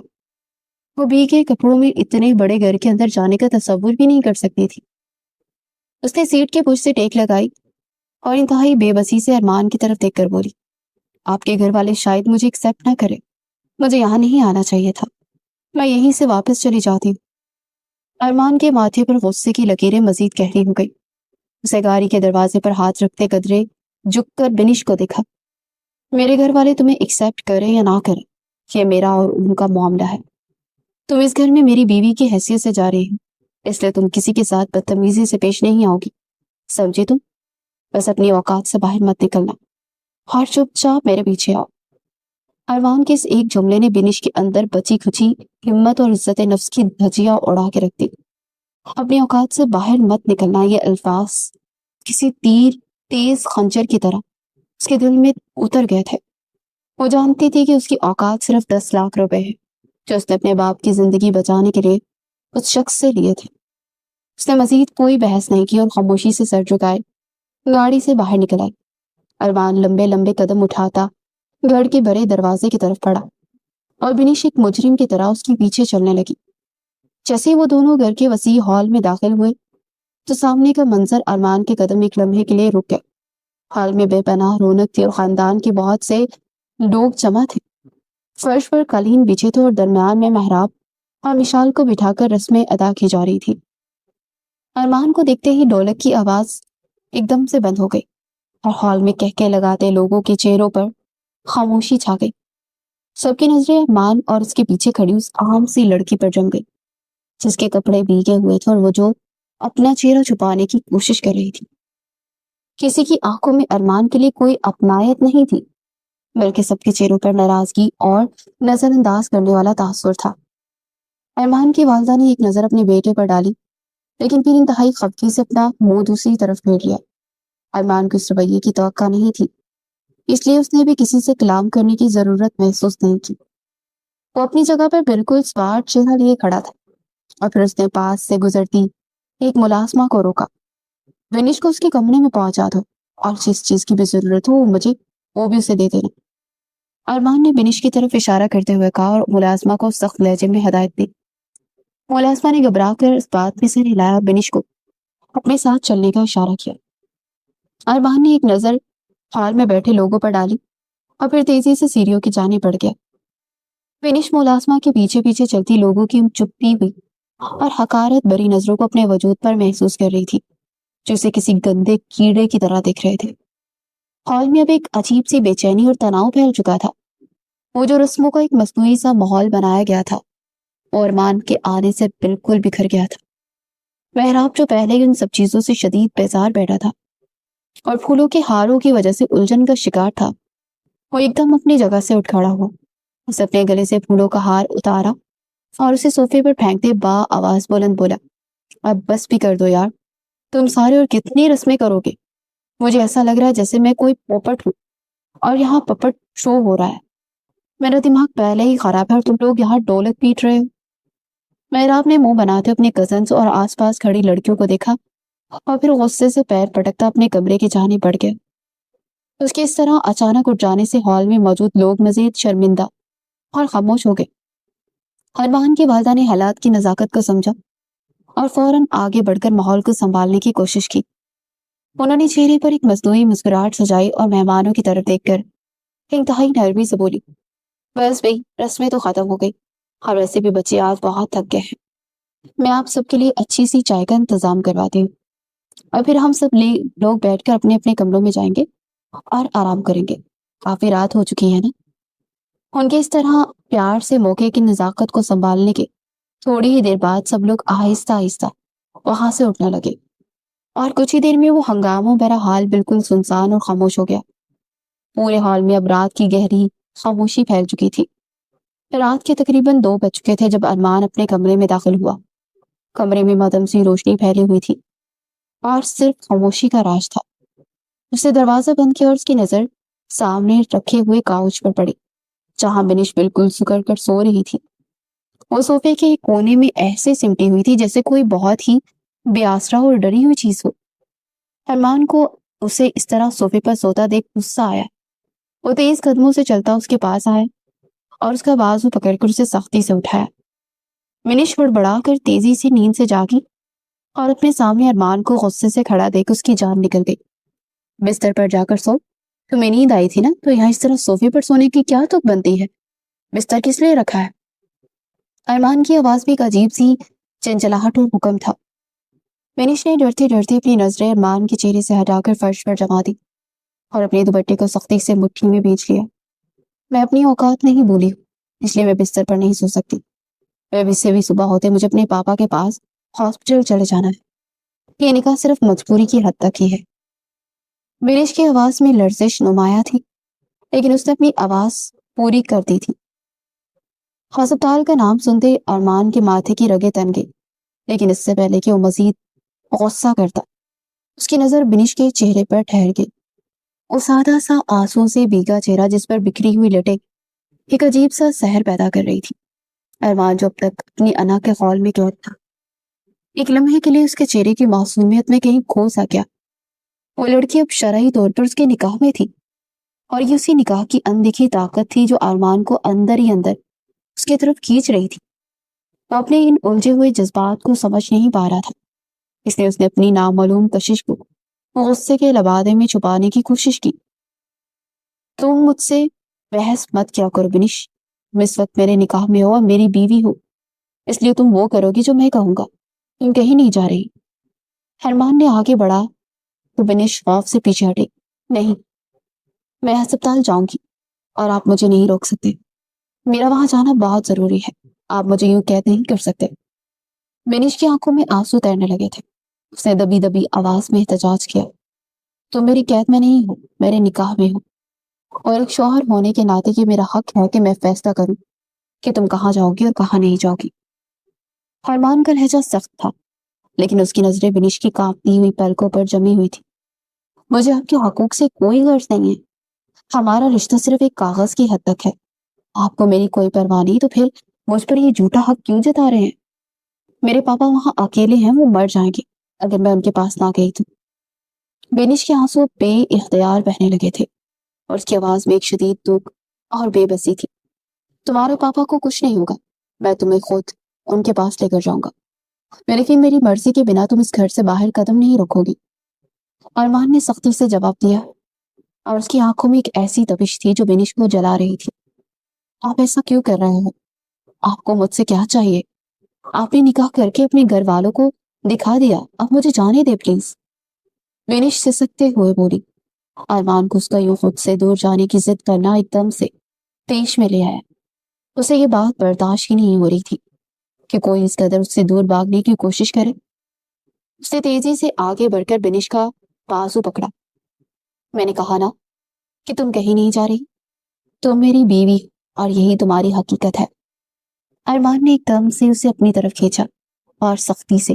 وہ بھیگے کپڑوں میں اتنے بڑے گھر کے اندر جانے کا تصور بھی نہیں کر سکتی تھی۔ اس نے سیٹ کے پش سے ٹیک لگائی اور انتہائی بے بسی سے ارمان کی طرف دیکھ کر بولی، آپ کے گھر والے شاید مجھے ایکسیپٹ نہ کرے، مجھے یہاں نہیں آنا چاہیے تھا، میں یہیں سے واپس چلی جاتی ہوں۔ ارمان کے ماتھے پر غصے کی لکیریں مزید گہری ہو گئی۔ اسے گاڑی کے دروازے پر ہاتھ رکھتے قدرے جھک کر بینش کو دیکھا۔ میرے گھر والے تمہیں ایکسیپٹ کریں یا نہ کریں، یہ میرا اور ان کا معاملہ ہے۔ تم اس گھر میں میری بیوی کی حیثیت سے جا رہی ہو، اس لیے تم کسی کے ساتھ بدتمیزی سے پیش نہیں آؤ گی، سمجھے تم؟ بس اپنی اوقات سے باہر مت نکلنا اور چپ چاپ میرے پیچھے آؤ۔ ارمان کے اس ایک جملے نے بینش کے اندر بچی کھچی ہمت اور عزت نفس کی دھجیاں اڑا کے رکھ دی۔ اپنی اوقات سے باہر مت نکلنا، یہ الفاظ کسی تیز خنجر کی طرح اس کے دل میں اتر گئے تھے۔ وہ جانتی تھی کہ اس کی اوقات صرف 10 لاکھ روپے ہے جو اس نے اپنے باپ کی زندگی بچانے کے لیے اس شخص سے لیے تھے۔ اس نے مزید کوئی بحث نہیں کی اور خاموشی سے سر جھکائے گاڑی سے باہر نکل آئی۔ ارمان لمبے لمبے قدم اٹھاتا گھر کے بڑے دروازے کی طرف پڑا اور بینش ایک مجرم کی طرح اس کے پیچھے چلنے لگی۔ جیسے وہ دونوں گھر کے وسیع ہال میں داخل ہوئے تو سامنے کا منظر ارمان کے قدم ایک لمحے کے لیے رک گئے۔ ہال میں بے پناہ رونق تھی اور خاندان کے بہت سے لوگ جمع تھے۔ فرش پر قالین بچھے تھے اور درمیان میں محراب اور مشال کو بٹھا کر رسمیں ادا کی جا رہی تھی۔ ارمان کو دیکھتے ہی ڈھولک کی آواز ایک دم سے بند ہو گئی اور ہال میں کہکے لگاتے لوگوں کے چہروں پر خاموشی چھا گئی۔ سب کی نظریں ارمان اور اس کے پیچھے کھڑی اس عام سی لڑکی پر جم گئی جس کے کپڑے بھیگے ہوئے تھے اور وہ جو اپنا چہرہ چھپانے کی کوشش کر رہی تھی۔ کسی کی آنکھوں میں ارمان کے لیے کوئی اپنائیت نہیں تھی، بلکہ سب کے چہروں پر ناراضگی اور نظر انداز کرنے والا تاثر تھا۔ ارمان کی والدہ نے ایک نظر اپنے بیٹے پر ڈالی، لیکن پھر انتہائی خفگی سے اپنا منہ دوسری طرف پھیر لیا۔ ارمان کو اس رویے کی توقع نہیں تھی، اس لیے اس نے بھی کسی سے کلام کرنے کی ضرورت محسوس نہیں کی۔ وہ اپنی جگہ پر بالکل سپاٹ چہرہ لیے کھڑا تھا اور پھر اس نے پاس سے گزرتی ایک ملازمہ کو روکا، وینش کو اس کے کمرے میں پہنچا دو اور جس چیز کی بھی ضرورت ہو وہ بھی اسے دے دینا۔ ارمان نے بینش کی طرف اشارہ کرتے ہوئے کہا اور ملازمہ کو سخت لہجے میں ہدایت دی۔ ملازمہ نے گھبرا کر اس بات میں سر ہلایا اور بینش کو اپنے ساتھ چلنے کا اشارہ کیا۔ ارمان نے ایک نظر ہال میں بیٹھے لوگوں پر ڈالی اور پھر تیزی سے سیڑھیوں کی جانب بڑھ گیا۔ بینش ملازمہ کے پیچھے پیچھے چلتی لوگوں کی چپی ہوئی اور حقارت بری نظروں کو اپنے وجود پر محسوس کر رہی تھی، جو اسے کسی گندے کیڑے کی طرح دکھ رہے تھے۔ ہال میں اب ایک عجیب سی بے چینی اور تناؤ پھیل چکا تھا۔ وہ جو رسموں کا ایک مصنوعی سا ماحول بنایا گیا تھا وہ ارمان کے آنے سے بالکل بکھر گیا تھا۔ محراب جو پہلے ان سب چیزوں سے شدید بیزار بیٹھا تھا اور پھولوں کے ہاروں کی وجہ سے الجھن کا شکار تھا، وہ ایک دم اپنی جگہ سے اٹھ کھڑا ہوا۔ اس اپنے گلے سے پھولوں کا ہار اتارا اور اسے صوفے پر پھینکتے با آواز بلند بولا، اب بس بھی کر دو یار، تم سارے اور کتنی رسمیں کرو گے؟ مجھے ایسا لگ رہا ہے جیسے میں کوئی پوپٹ ہوں اور یہاں پپٹ شو ہو رہا ہے۔ میرا دماغ پہلے ہی خراب ہے اور تم لوگ یہاں ڈھولک پیٹ رہے ہو۔ محراب نے منہ بناتے اپنے کزنز اور آس پاس کھڑی لڑکیوں کو دیکھا اور پھر غصے سے پیر پٹکتا اپنے کمرے کی جانب بڑھ گیا۔ اس کے اس طرح اچانک اٹھ جانے سے ہال میں موجود لوگ مزید شرمندہ اور خاموش ہو گئے۔ ارمان کی والدہ نے حالات کی نزاکت کو سمجھا اور فوراً آگے بڑھ کر ماحول کو سنبھالنے کی کوشش کی۔ انہوں نے چہرے پر ایک مصنوعی مسکراہٹ سجائی اور مہمانوں کی طرف دیکھ کر انتہائی نرمی سے بولی، بس بھئی رسمیں تو ختم ہو گئی اور ویسے بھی بچے آج بہت تھک گئے ہیں۔ میں آپ سب کے لیے اچھی سی چائے کا انتظام کرواتی ہوں اور پھر ہم سب لوگ بیٹھ کر اپنے اپنے کمروں میں جائیں گے اور آرام کریں گے۔ کافی رات ہو چکی ہے نا؟ ان کے اس طرح پیار سے موقع کی نزاکت کو سنبھالنے کے تھوڑی ہی دیر بعد سب لوگ آہستہ آہستہ وہاں سے اٹھنے لگے اور کچھ ہی دیر میں وہ ہنگاموں بھرا حال بالکل سنسان اور خاموش ہو گیا۔ پورے ہال میں اب رات کی گہری خاموشی پھیل چکی تھی۔ رات کے تقریباً 2 بج چکے تھے جب ارمان اپنے کمرے میں داخل ہوا۔ کمرے میں مدھم سی روشنی پھیلی ہوئی تھی اور صرف خاموشی کا راج تھا۔ اس نے دروازہ بند کیا اور اس کی نظر سامنے رکھے ہوئے کاؤچ پر پڑی جہاں بنش بالکل سکڑ کر سو رہی تھی۔ وہ صوفے کے ایک کونے میں ایسے سمٹی ہوئی تھی جیسے کوئی بہت ہی بے آسرا اور ڈری ہوئی چیز ہو۔ ارمان کو اسے اس طرح صوفے پر سوتا دیکھ غصہ آیا۔ وہ تیز قدموں سے چلتا اس کے پاس آیا اور اس کا بازو پکڑ کر اسے سختی سے اٹھایا۔ منش بڑبڑا کر تیزی سے نیند سے جاگی اور اپنے سامنے ارمان کو غصے سے کھڑا دیکھ اس کی جان نکل گئی۔ بستر پر جا کر سو، تمہیں نیند آئی تھی نا تو یہاں اس طرح صوفے پر سونے کی کیا تک بنتی ہے؟ بستر کس لیے رکھا ہے؟ ارمان کی آواز میں ایک عجیب سی چنچلاہٹ اور حکم تھا۔ منش نے ڈرتے ڈرتے اپنی نظریں ارمان کے چہرے سے ہٹا کر فرش پر جما دی اور اپنے دوپٹے کو سختی سے مٹھی میں بھیج لیا۔ میں اپنی اوقات نہیں بھولی ہوں، اس لیے میں بستر پر نہیں سو سکتی۔ اب اس سے بھی صبح ہوتے مجھے اپنے پاپا کے پاس ہاسپٹل چلے جانا ہے۔ یہ نکاح صرف مجبوری کی حد تک ہی ہے۔ منش کی آواز میں لرزش نمایاں تھی لیکن اس نے اپنی آواز پوری کر دی تھی۔ ہسپتال کا نام سنتے ارمان کے ماتھے کی رگیں تن گئی، لیکن اس سے پہلے کہ وہ مزید غصہ کرتا اس کی نظر بنش کے چہرے پر ٹھہر گئی۔ وہ سادہ سا آنسوں سے بھیگا چہرہ جس پر بکھری ہوئی لٹیں ایک عجیب سا سحر پیدا کر رہی تھی۔ ارمان جو اب تک اپنی انا کے خول میں قید تھا، ایک لمحے کے لیے اس کے چہرے کی معصومیت میں کہیں کھو سا گیا۔ وہ لڑکی اب شرعی طور پر اس کے نکاح میں تھی اور یہ اسی نکاح کی اندیکھی طاقت تھی جو ارمان کو اندر ہی اندر اس کی طرف کھینچ رہی تھی۔ وہ اپنے ان الجھے ہوئے جذبات کو سمجھ نہیں پا رہا تھا، اس لیے اس نے اپنی نامعلوم کشش کو غصے کے لبادے میں چھپانے کی کوشش کی۔ تم مجھ سے بحث مت کیا کرو بنش، تم اس وقت میرے نکاح میں ہو اور میری بیوی ہو، اس لیے تم وہ کرو گی جو میں کہوں گا، تم کہیں نہیں جا رہی۔ ارمان نے آگے بڑھا تو بنش خوف سے پیچھے ہٹی۔ نہیں، میں ہسپتال جاؤں گی اور آپ مجھے نہیں روک سکتے، میرا وہاں جانا بہت ضروری ہے، آپ مجھے یوں قید نہیں کر سکتے۔ بنش کی آنکھوں میں آنسو تیرنے لگے تھے۔ اس نے دبی دبی آواز میں احتجاج کیا، تم میری قید میں نہیں ہو، میرے نکاح میں ہو، اور ایک شوہر ہونے کے ناطے یہ میرا حق ہے کہ میں فیصلہ کروں کہ تم کہاں جاؤ گی اور کہاں نہیں جاؤ گی۔ ارمان کا لہجہ سخت تھا لیکن اس کی نظریں بنش کی کانپتی ہوئی پلکوں پر جمی ہوئی تھی۔ مجھے آپ کے حقوق سے کوئی غرض نہیں ہے، ہمارا رشتہ صرف ایک کاغذ کی حد تک ہے۔ آپ کو میری کوئی پرواہ نہیں تو پھر مجھ پر یہ جھوٹا حق کیوں جتا رہے ہیں؟ میرے پاپا وہاں اکیلے ہیں، وہ مر جائیں گے اگر میں ان کے پاس نہ گئی تو۔ بینش کے آنسو بے اختیار بہنے لگے تھے اور اس کی آواز میں ایک شدید دکھ اور بے بسی تھی۔ تمہارے پاپا کو کچھ نہیں ہوگا، میں تمہیں خود ان کے پاس لے کر جاؤں گا، لیکن میری مرضی کے بنا تم اس گھر سے باہر قدم نہیں رکھو گی۔ ارمان نے سختی سے جواب دیا اور اس کی آنکھوں میں ایک ایسی تپش تھی جو بینش کو جلا رہی تھی۔ آپ ایسا کیوں کر رہے ہیں؟ آپ کو مجھ سے کیا چاہیے؟ آپ نے نکاح کر کے اپنے گھر والوں کو دکھا دیا، اب مجھے جانے دے پلیز۔ بینش سسکتے ہوئے بولی۔ ارمان کو اس کا یوں خود سے دور جانے کی ضد کرنا ایک دم سے پیش میں لے آیا۔ اسے یہ بات برداشت ہی نہیں ہو رہی تھی کہ کوئی اس قدر اس سے دور بھاگنے کی کوشش کرے۔ اس نے تیزی سے آگے بڑھ کر بنش کا بازو پکڑا۔ میں نے کہا نا کہ تم کہیں نہیں جا رہی، تم میری بیوی اور یہی تمہاری حقیقت ہے۔ ارمان نے ایک دم سے اسے اپنی طرف کھینچا اور سختی سے